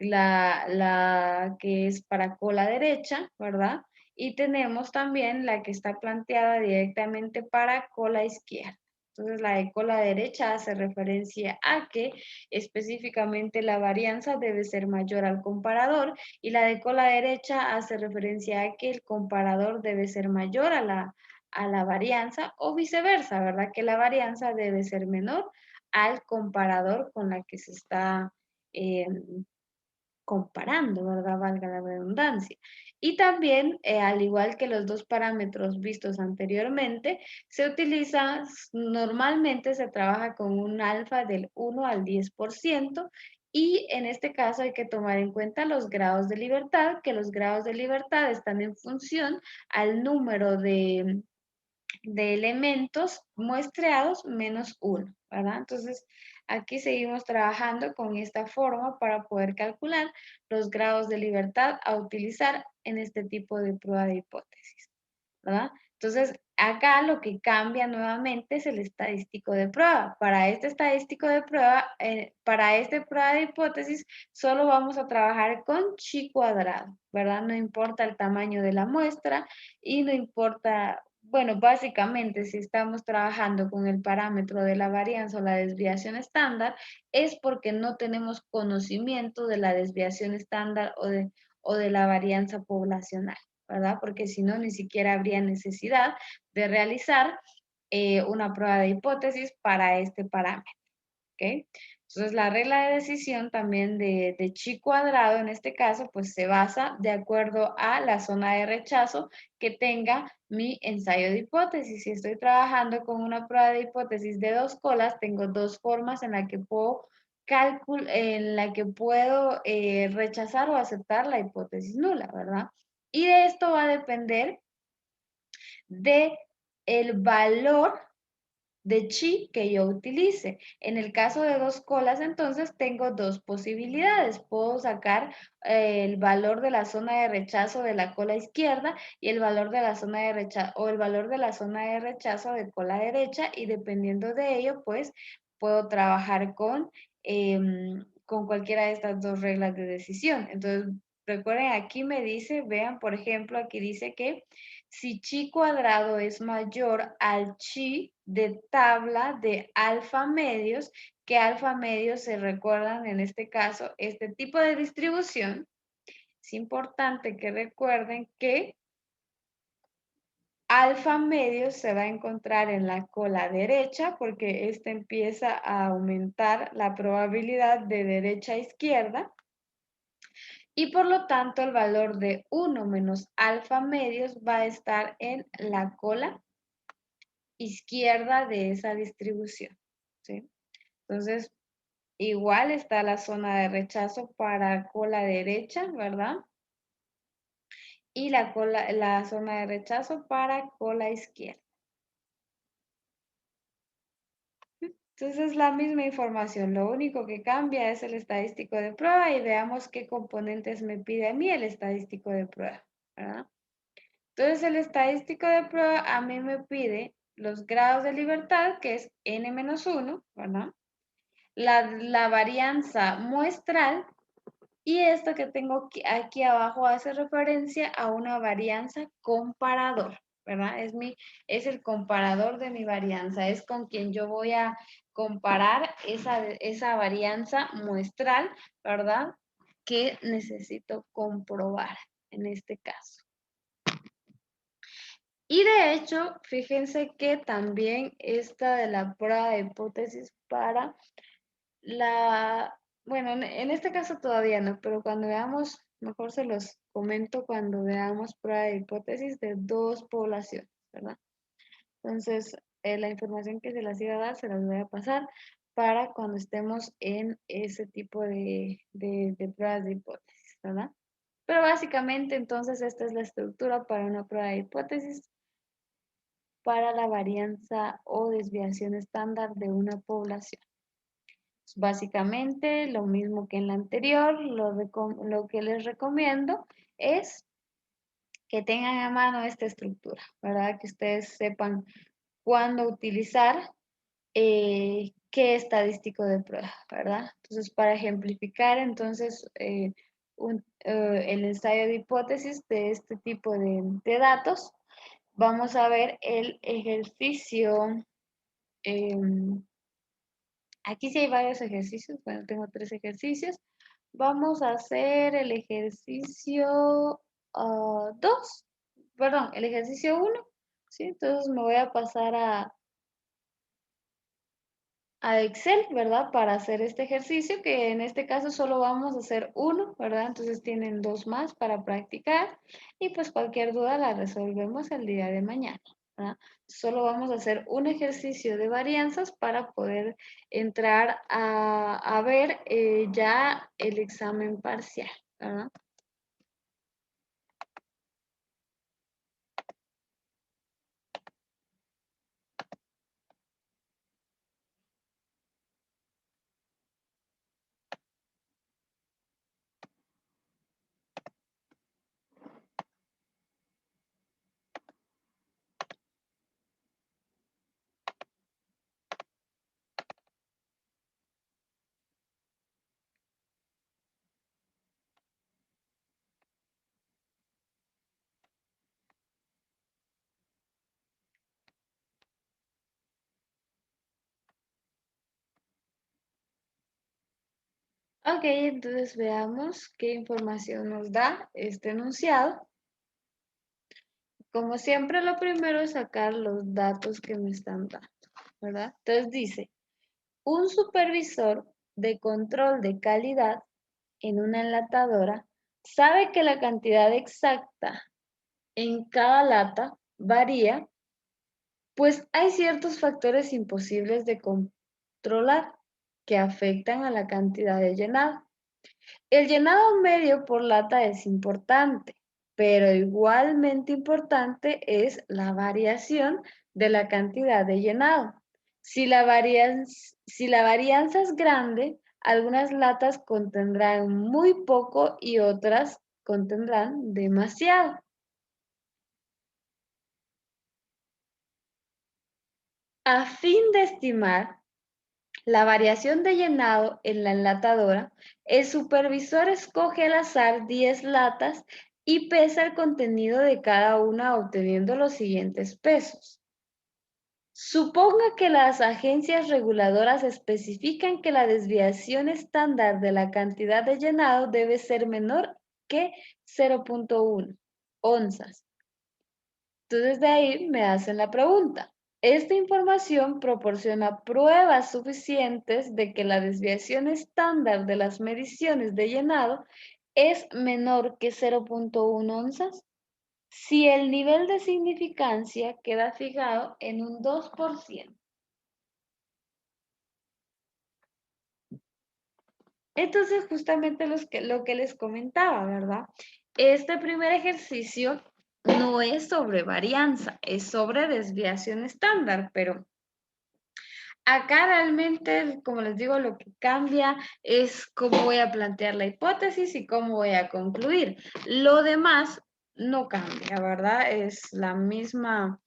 que es para cola derecha, ¿verdad? Y tenemos también la que está planteada directamente para cola izquierda, Entonces, la de cola derecha hace referencia a que específicamente la varianza debe ser mayor al comparador y la de cola derecha hace referencia a que el comparador debe ser mayor a la varianza o viceversa, ¿verdad? Que la varianza debe ser menor al comparador con la que se está comparando, ¿verdad? Valga la redundancia. Y también, al igual que los dos parámetros vistos anteriormente, se utiliza, normalmente se trabaja con un alfa del 1 al 10%, y en este caso hay que tomar en cuenta los grados de libertad, que los grados de libertad están en función al número de elementos muestreados menos 1, ¿verdad? Entonces, aquí seguimos trabajando con esta forma para poder calcular los grados de libertad a utilizar en este tipo de prueba de hipótesis, ¿verdad? Entonces, acá lo que cambia nuevamente es el estadístico de prueba. Para este estadístico de prueba, para esta prueba de hipótesis, solo vamos a trabajar con chi cuadrado, ¿verdad? No importa el tamaño de la muestra y no importa, bueno, básicamente si estamos trabajando con el parámetro de la varianza o la desviación estándar, es porque no tenemos conocimiento de la desviación estándar o de la varianza poblacional, ¿verdad? Porque si no, ni siquiera habría necesidad de realizar una prueba de hipótesis para este parámetro, ¿ok? Entonces, la regla de decisión también de chi cuadrado, en este caso, pues se basa de acuerdo a la zona de rechazo que tenga mi ensayo de hipótesis. Si estoy trabajando con una prueba de hipótesis de 2 colas, tengo 2 formas en la que puedo rechazar o aceptar la hipótesis nula, ¿verdad? Y de esto va a depender de el valor de chi que yo utilice. En el caso de 2 colas, entonces tengo 2 posibilidades. Puedo sacar el valor de la zona de rechazo de la cola izquierda y el valor de la zona de rechazo o el valor de la zona de rechazo de cola derecha, y dependiendo de ello, pues puedo trabajar con cualquiera de estas dos reglas de decisión. Entonces, recuerden, aquí me dice, vean, por ejemplo, aquí dice que si chi cuadrado es mayor al chi de tabla de alfa medios, que alfa medios se recuerdan en este caso, este tipo de distribución, es importante que recuerden que alfa medios se va a encontrar en la cola derecha porque esta empieza a aumentar la probabilidad de derecha a izquierda. Y por lo tanto, el valor de 1 menos alfa medios va a estar en la cola izquierda de esa distribución, ¿sí? Entonces, igual está la zona de rechazo para cola derecha, ¿verdad? Y la zona de rechazo para cola izquierda. Entonces, es la misma información. Lo único que cambia es el estadístico de prueba y veamos qué componentes me pide a mí el estadístico de prueba, ¿verdad? Entonces, el estadístico de prueba a mí me pide los grados de libertad, que es n-1, ¿verdad? La varianza muestral, y esto que tengo aquí abajo hace referencia a una varianza comparador, ¿verdad? Es el comparador de mi varianza, es con quien yo voy a comparar esa varianza muestral, ¿verdad? Que necesito comprobar en este caso. Y de hecho, fíjense que también esta de la prueba de hipótesis para bueno, en este caso todavía no, pero cuando veamos, mejor se los comento cuando veamos prueba de hipótesis de 2 poblaciones, ¿verdad? Entonces, la información que se las iba a dar se las voy a pasar para cuando estemos en ese tipo de pruebas de hipótesis, ¿verdad? Pero básicamente, entonces, esta es la estructura para una prueba de hipótesis para la varianza o desviación estándar de una población. Básicamente lo mismo que en la anterior, lo que les recomiendo es que tengan a mano esta estructura, ¿verdad? Que ustedes sepan cuándo utilizar qué estadístico de prueba, ¿verdad? Entonces, para ejemplificar, entonces, el ensayo de hipótesis de este tipo de datos, vamos a ver el ejercicio Aquí sí hay varios ejercicios. Bueno, tengo 3 ejercicios. Vamos a hacer el ejercicio 2. Perdón, el ejercicio 1. ¿Sí? Entonces me voy a pasar a Excel, ¿verdad? Para hacer este ejercicio, que en este caso solo vamos a hacer uno, ¿verdad? Entonces tienen 2 más para practicar y pues cualquier duda la resolvemos el día de mañana, ¿verdad? Solo vamos a hacer un ejercicio de varianzas para poder entrar a ver ya el examen parcial, ¿verdad? Ok, entonces veamos qué información nos da este enunciado. Como siempre, lo primero es sacar los datos que me están dando, ¿verdad? Entonces dice, un supervisor de control de calidad en una enlatadora sabe que la cantidad exacta en cada lata varía, pues hay ciertos factores imposibles de controlar que afectan a la cantidad de llenado. El llenado medio por lata es importante, pero igualmente importante es la variación de la cantidad de llenado. Si la varianza es grande, algunas latas contendrán muy poco y otras contendrán demasiado. A fin de estimar la variación de llenado en la enlatadora, el supervisor escoge al azar 10 latas y pesa el contenido de cada una obteniendo los siguientes pesos. Suponga que las agencias reguladoras especifican que la desviación estándar de la cantidad de llenado debe ser menor que 0.1 onzas. Entonces de ahí me hacen la pregunta. Esta información proporciona pruebas suficientes de que la desviación estándar de las mediciones de llenado es menor que 0.1 onzas si el nivel de significancia queda fijado en un 2%. Entonces, justamente lo que les comentaba, ¿verdad? Este primer ejercicio no es sobre varianza, es sobre desviación estándar, pero acá realmente, como les digo, lo que cambia es cómo voy a plantear la hipótesis y cómo voy a concluir. Lo demás no cambia, ¿verdad? Es la misma,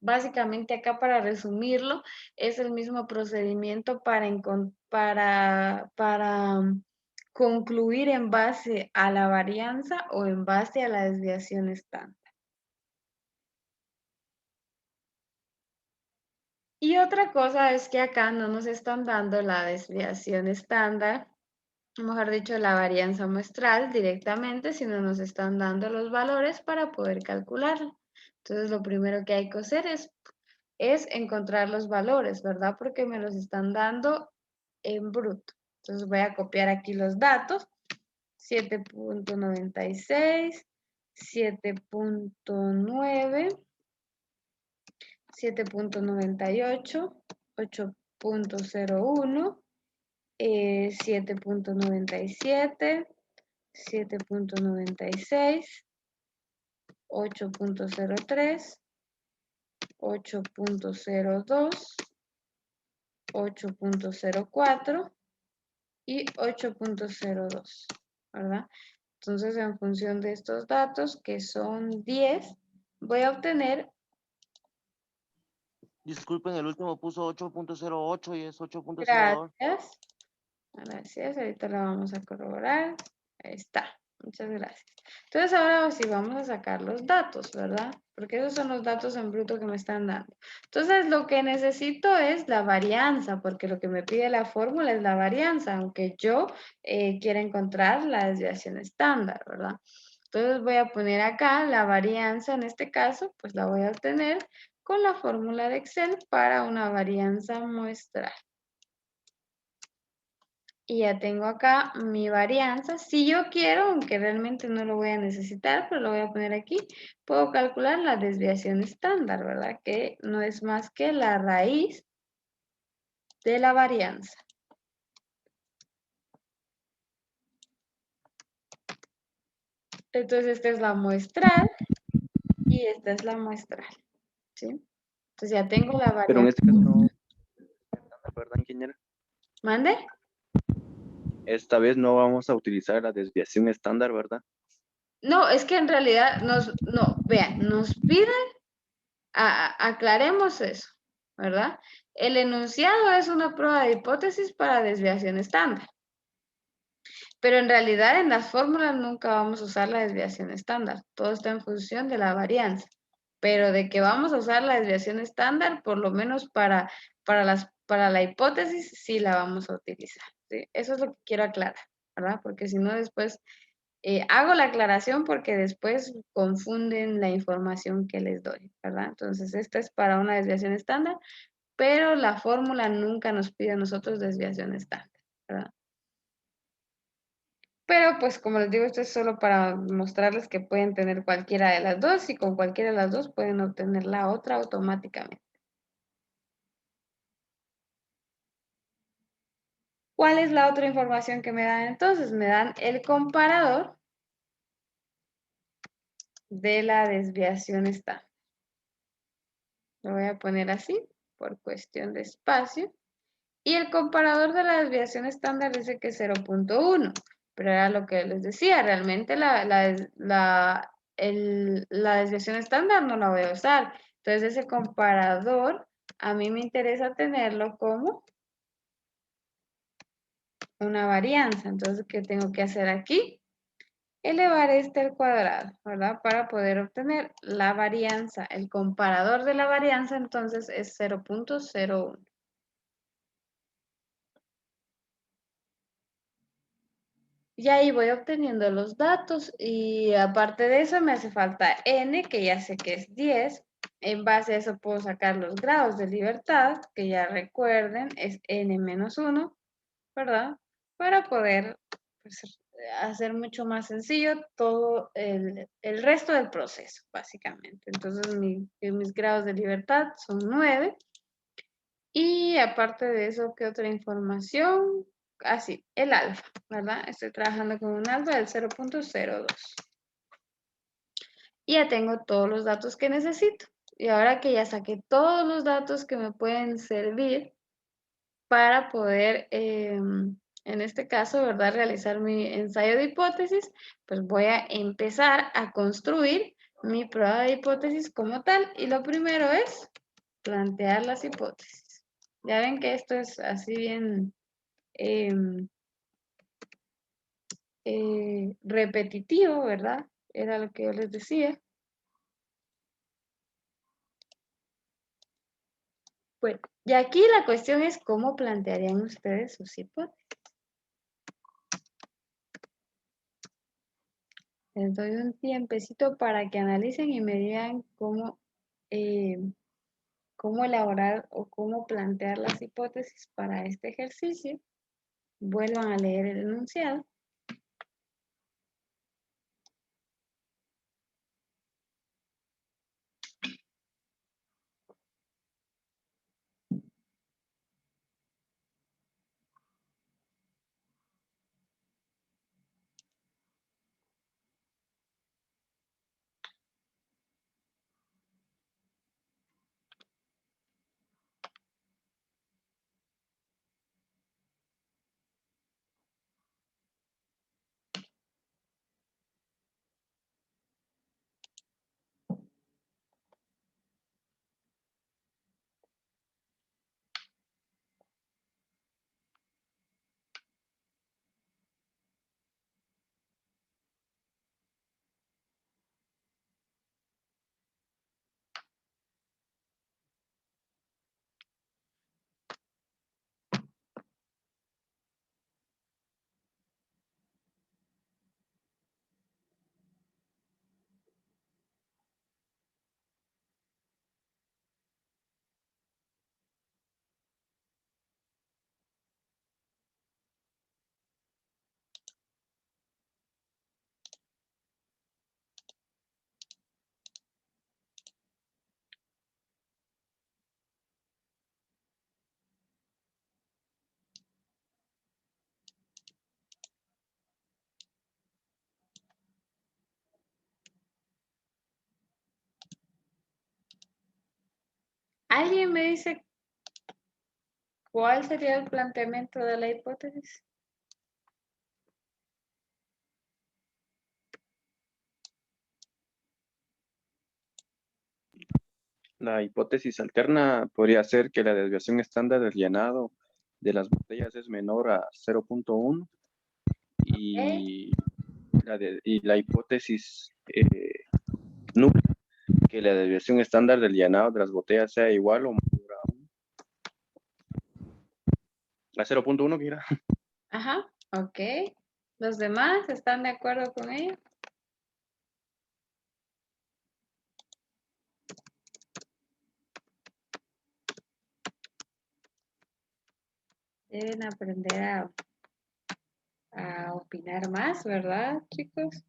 básicamente acá para resumirlo, es el mismo procedimiento para concluir en base a la varianza o en base a la desviación estándar. Y otra cosa es que acá no nos están dando la desviación estándar, mejor dicho, la varianza muestral directamente, sino nos están dando los valores para poder calcularla. Entonces, lo primero que hay que hacer es encontrar los valores, ¿verdad? Porque me los están dando en bruto. Entonces, voy a copiar aquí los datos. 7.96, 7.9, 7.98, 8.01, 7.97, 7.96, 8.03, 8.02, 8.04 y 8.02, ¿verdad? Entonces, en función de estos datos, que son 10, voy a obtener... Disculpen, el último puso 8.08 y es 8.02. Gracias. Gracias, ahorita la vamos a corroborar. Ahí está. Muchas gracias. Entonces ahora sí vamos a sacar los datos, ¿verdad? Porque esos son los datos en bruto que me están dando. Entonces lo que necesito es la varianza, porque lo que me pide la fórmula es la varianza, aunque yo quiera encontrar la desviación estándar, ¿verdad? Entonces voy a poner acá la varianza, en este caso, pues la voy a obtener con la fórmula de Excel para una varianza muestral. Y ya tengo acá mi varianza. Si yo quiero, aunque realmente no lo voy a necesitar, pero lo voy a poner aquí, puedo calcular la desviación estándar, ¿verdad? Que no es más que la raíz de la varianza. Entonces esta es la muestral y esta es la muestral, ¿sí? Entonces ya tengo la Pero en varianza. este caso no, ¿verdad, ingeniera? ¿Mande? Esta vez no vamos a utilizar la desviación estándar, ¿verdad? No, es que en realidad no, vean, nos piden, aclaremos eso, ¿verdad? El enunciado es una prueba de hipótesis para desviación estándar. Pero en realidad en las fórmulas nunca vamos a usar la desviación estándar. Todo está en función de la varianza. Pero de que vamos a usar la desviación estándar, por lo menos para la hipótesis, sí la vamos a utilizar, ¿sí? Eso es lo que quiero aclarar, ¿verdad? Porque si no, después hago la aclaración porque después confunden la información que les doy, ¿verdad? Entonces, esta es para una desviación estándar, pero la fórmula nunca nos pide a nosotros desviación estándar, ¿verdad? Pero pues como les digo, esto es solo para mostrarles que pueden tener cualquiera de las dos y con cualquiera de las dos pueden obtener la otra automáticamente. ¿Cuál es la otra información que me dan entonces? Me dan el comparador de la desviación estándar. Lo voy a poner así por cuestión de espacio. Y el comparador de la desviación estándar dice que es 0.1. Pero era lo que les decía, realmente la desviación estándar no la voy a usar. Entonces ese comparador a mí me interesa tenerlo como una varianza. Entonces, ¿qué tengo que hacer aquí? Elevar este al cuadrado, ¿verdad? Para poder obtener la varianza. El comparador de la varianza entonces es 0.01. Y ahí voy obteniendo los datos y aparte de eso me hace falta n, que ya sé que es 10. En base a eso puedo sacar los grados de libertad, que ya recuerden es n-1, ¿verdad? Para poder pues, hacer mucho más sencillo todo el resto del proceso, básicamente. Entonces mis grados de libertad son 9. Y aparte de eso, ¿qué otra información? Así, el alfa, ¿verdad? Estoy trabajando con un alfa del 0.02. Y ya tengo todos los datos que necesito. Y ahora que ya saqué todos los datos que me pueden servir para poder, en este caso, ¿verdad? Realizar mi ensayo de hipótesis, pues voy a empezar a construir mi prueba de hipótesis como tal. Y lo primero es plantear las hipótesis. Ya ven que esto es así bien repetitivo, ¿verdad? Era lo que yo les decía. Bueno, y aquí la cuestión es cómo plantearían ustedes sus hipótesis. Les doy un tiempecito para que analicen y me digan eh, cómo elaborar o cómo plantear las hipótesis para este ejercicio. Vuelvan a leer el enunciado. ¿Alguien me dice cuál sería el planteamiento de la hipótesis? La hipótesis alterna podría ser que la desviación estándar del llenado de las botellas es menor a 0.1 y la hipótesis nula, que la desviación estándar del llenado de las botellas sea igual o mayor a 0.1, mira. Ajá, ok. ¿Los demás están de acuerdo con ello? Deben aprender a opinar más, ¿verdad, chicos?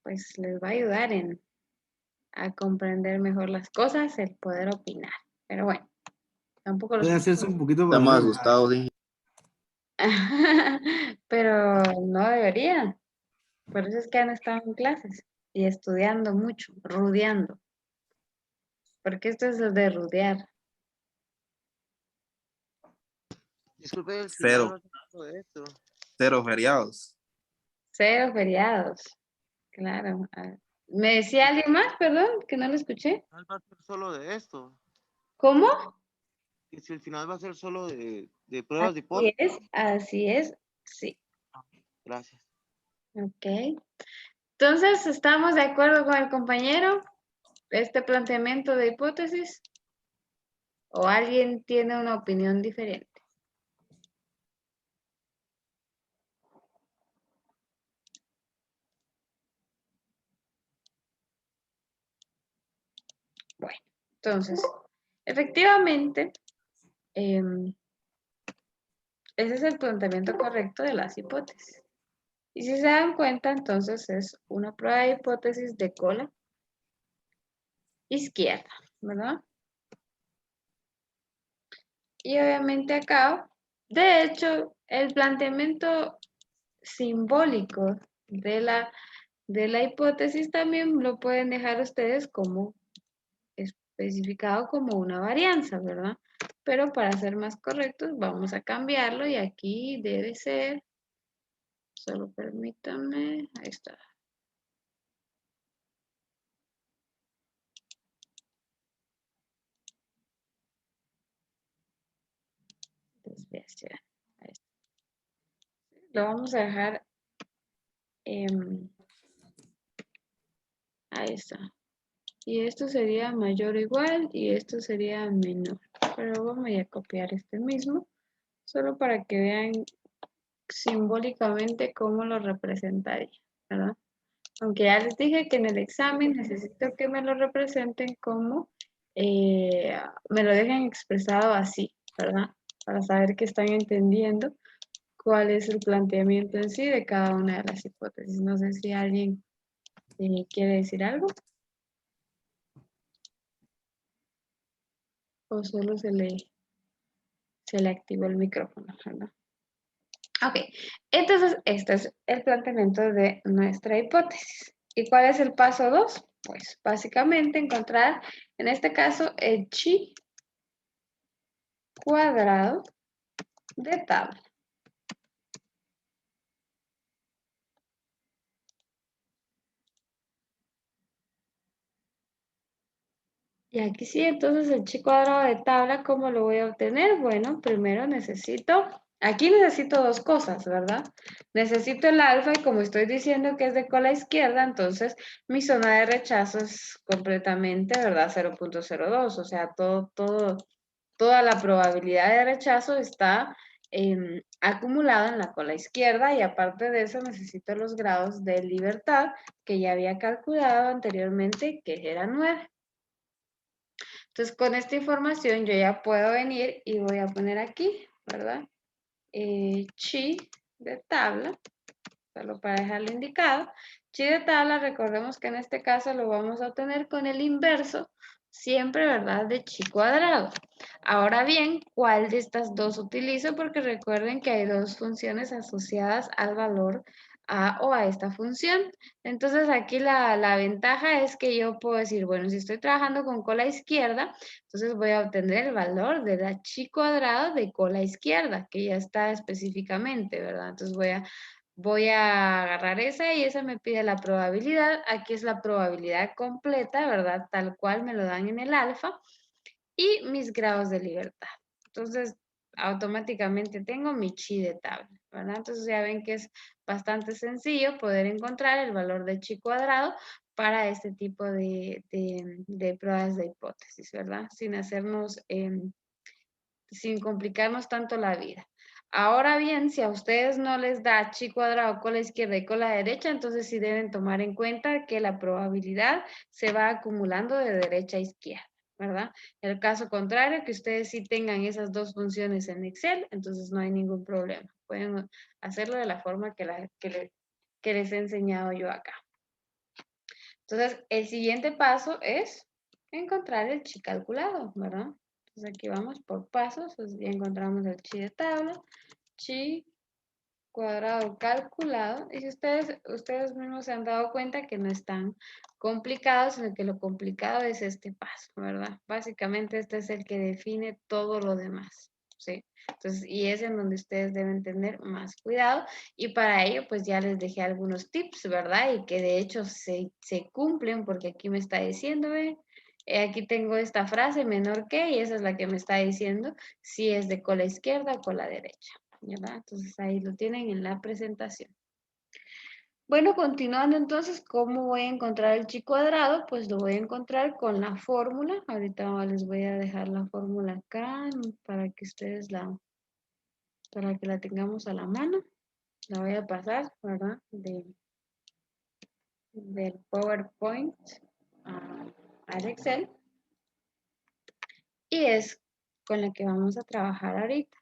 Pues les va a ayudar a comprender mejor las cosas, el poder opinar. Pero bueno, tampoco los... Puede hacerse un poquito más Estamos breve. asustados, dije. Pero no deberían. Por eso es que han estado en clases y estudiando mucho, rudeando. Porque esto es lo de rudear. Disculpe, el final Cero, no se trató de esto. cero feriados. 0 feriados. Claro. ¿Me decía alguien más, perdón, que no lo escuché? El final va a ser solo de esto. ¿Cómo? Que si el final va a ser solo de pruebas de hipótesis. Así es, sí. Gracias. Ok. Entonces, ¿estamos de acuerdo con el compañero? ¿Este planteamiento de hipótesis? ¿O alguien tiene una opinión diferente? Bueno, entonces, efectivamente, ese es el planteamiento correcto de las hipótesis. Y si se dan cuenta, entonces es una prueba de hipótesis de cola izquierda, ¿verdad? Y obviamente acá, de hecho, el planteamiento simbólico de la hipótesis también lo pueden dejar ustedes como especificado como una varianza, ¿verdad? Pero para ser más correctos vamos a cambiarlo y aquí debe ser, solo permítanme, ahí está. Desviación. Ahí está. Lo vamos a dejar, ahí está. Y esto sería mayor o igual y esto sería menor. Pero vamos a copiar este mismo, solo para que vean simbólicamente cómo lo representaría, ¿verdad? Aunque ya les dije que en el examen necesito que me lo representen como, me lo dejen expresado así, ¿verdad? Para saber que están entendiendo cuál es el planteamiento en sí de cada una de las hipótesis. No sé si alguien quiere decir algo. O solo se le activó el micrófono, ¿verdad? Ok, entonces este es el planteamiento de nuestra hipótesis. ¿Y cuál es el paso 2? Pues básicamente encontrar, en este caso, el chi cuadrado de tabla. Y aquí sí, entonces el chi cuadrado de tabla, ¿cómo lo voy a obtener? Bueno, primero aquí necesito dos cosas, ¿verdad? Necesito el alfa y como estoy diciendo que es de cola izquierda, entonces mi zona de rechazo es completamente, ¿verdad? 0.02, o sea, toda la probabilidad de rechazo está acumulada en la cola izquierda y aparte de eso necesito los grados de libertad que ya había calculado anteriormente, que era 9. Entonces, con esta información yo ya puedo venir y voy a poner aquí, ¿verdad? Chi de tabla, solo para dejarlo indicado. Chi de tabla, recordemos que en este caso lo vamos a obtener con el inverso, siempre, ¿verdad? De chi cuadrado. Ahora bien, ¿cuál de estas dos utilizo? Porque recuerden que hay dos funciones asociadas al valor o a esta función. Entonces aquí la ventaja es que yo puedo decir, bueno, si estoy trabajando con cola izquierda, entonces voy a obtener el valor de la chi cuadrado de cola izquierda, que ya está específicamente, ¿verdad? Entonces voy a agarrar esa y esa me pide la probabilidad. Aquí es la probabilidad completa, ¿verdad? Tal cual me lo dan en el alfa. Y mis grados de libertad. Entonces, automáticamente tengo mi chi de tabla, ¿verdad? Entonces ya ven que es bastante sencillo poder encontrar el valor de chi cuadrado para este tipo de pruebas de hipótesis, ¿verdad? Sin hacernos, sin complicarnos tanto la vida. Ahora bien, si a ustedes no les da chi cuadrado con la izquierda y con la derecha, entonces sí deben tomar en cuenta que la probabilidad se va acumulando de derecha a izquierda, ¿verdad? En el caso contrario, que ustedes sí tengan esas dos funciones en Excel, entonces no hay ningún problema. Pueden hacerlo de la forma que les he enseñado yo acá. Entonces, el siguiente paso es encontrar el chi calculado, ¿verdad? Entonces aquí vamos por pasos, pues ya encontramos el chi de tabla, chi cuadrado calculado, y si ustedes mismos se han dado cuenta que no es tan complicado, sino que lo complicado es este paso, ¿verdad? Básicamente este es el que define todo lo demás, ¿sí? Entonces, y es en donde ustedes deben tener más cuidado, y para ello pues ya les dejé algunos tips, ¿verdad? Y que de hecho se cumplen, porque aquí me está diciendo, aquí tengo esta frase menor que, y esa es la que me está diciendo si es de cola izquierda o cola derecha, ¿verdad? Entonces ahí lo tienen en la presentación. Bueno, continuando entonces, ¿cómo voy a encontrar el chi cuadrado? Pues lo voy a encontrar con la fórmula. Ahorita les voy a dejar la fórmula acá para que ustedes para que la tengamos a la mano. La voy a pasar, ¿verdad? Del PowerPoint al Excel. Y es con la que vamos a trabajar ahorita.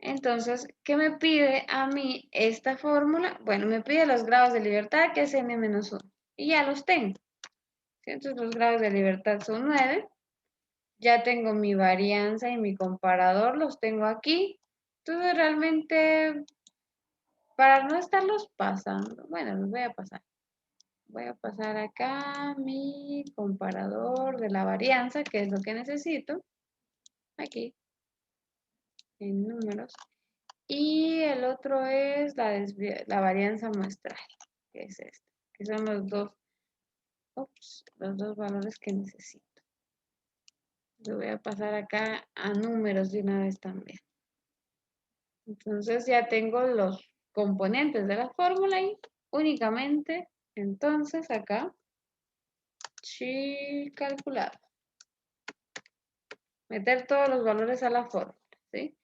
Entonces, ¿qué me pide a mí esta fórmula? Bueno, me pide los grados de libertad, que es n-1. Y ya los tengo. ¿Sí? Entonces, los grados de libertad son 9. Ya tengo mi varianza y mi comparador, los tengo aquí. Entonces, realmente, para no estarlos pasando, bueno, los voy a pasar. Voy a pasar acá mi comparador de la varianza, que es lo que necesito. Aquí, en números. Y el otro es la varianza muestral, que es esta, que son los dos valores que necesito. Lo voy a pasar acá a números de una vez también. Entonces ya tengo los componentes de la fórmula y únicamente, entonces acá, chi calculado. Meter todos los valores a la fórmula, ¿sí?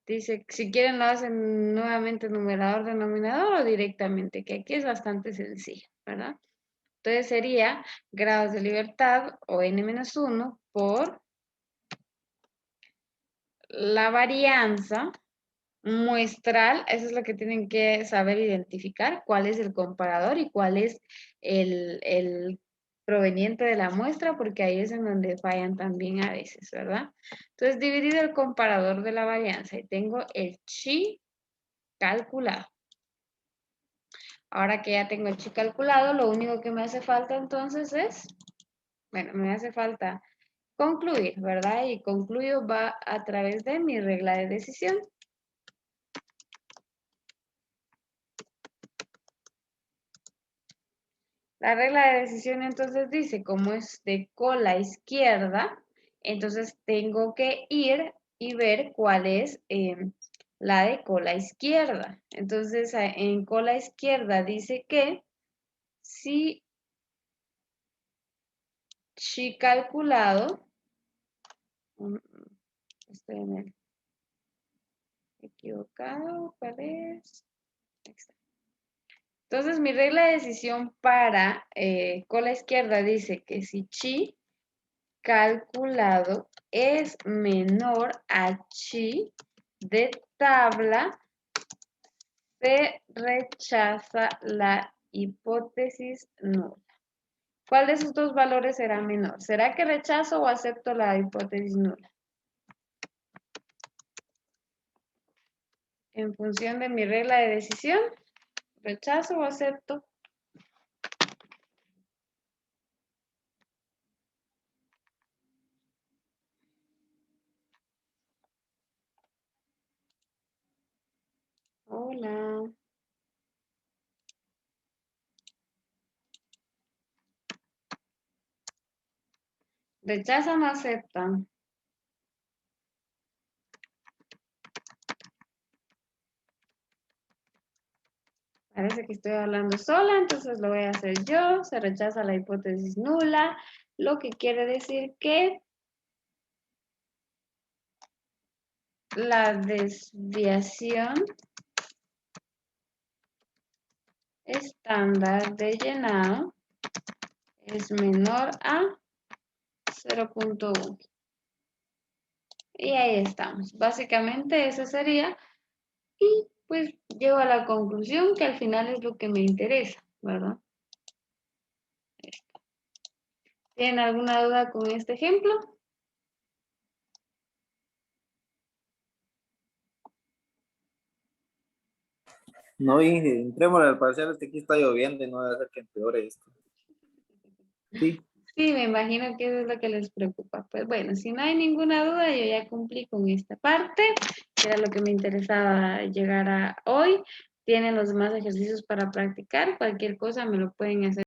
Dice, si quieren lo hacen nuevamente numerador, denominador o directamente, que aquí es bastante sencillo, ¿verdad? Entonces sería grados de libertad o n-1 por la varianza muestral. Eso es lo que tienen que saber identificar, cuál es el comparador y cuál es el proveniente de la muestra, porque ahí es en donde fallan también a veces, ¿verdad? Entonces, dividido el comparador de la varianza y tengo el chi calculado. Ahora que ya tengo el chi calculado, lo único que me hace falta entonces es, bueno, me hace falta concluir, ¿verdad? Y concluyo va a través de mi regla de decisión. La regla de decisión entonces dice, como es de cola izquierda, entonces tengo que ir y ver cuál es la de cola izquierda. Entonces en cola izquierda dice que si chi calculado, estoy en el equivocado, ¿cuál es? Aquí está. Entonces, mi regla de decisión para cola izquierda dice que si chi calculado es menor a chi de tabla, se rechaza la hipótesis nula. ¿Cuál de esos dos valores será menor? ¿Será que rechazo o acepto la hipótesis nula? En función de mi regla de decisión, rechazo o acepto. Hola. ¿Rechazan o aceptan? Parece que estoy hablando sola, entonces lo voy a hacer yo. Se rechaza la hipótesis nula, lo que quiere decir que la desviación estándar de llenado es menor a 0.1. Y ahí estamos. Básicamente eso sería. Y pues llego a la conclusión que al final es lo que me interesa, ¿verdad? ¿Tienen alguna duda con este ejemplo? No, Inge, entrémosle al parcial, es que aquí está lloviendo y no debe ser que empeore esto. Sí. Sí, me imagino que eso es lo que les preocupa. Pues bueno, si no hay ninguna duda, yo ya cumplí con esta parte, que era lo que me interesaba llegar a hoy. Tienen los demás ejercicios para practicar. Cualquier cosa me lo pueden hacer.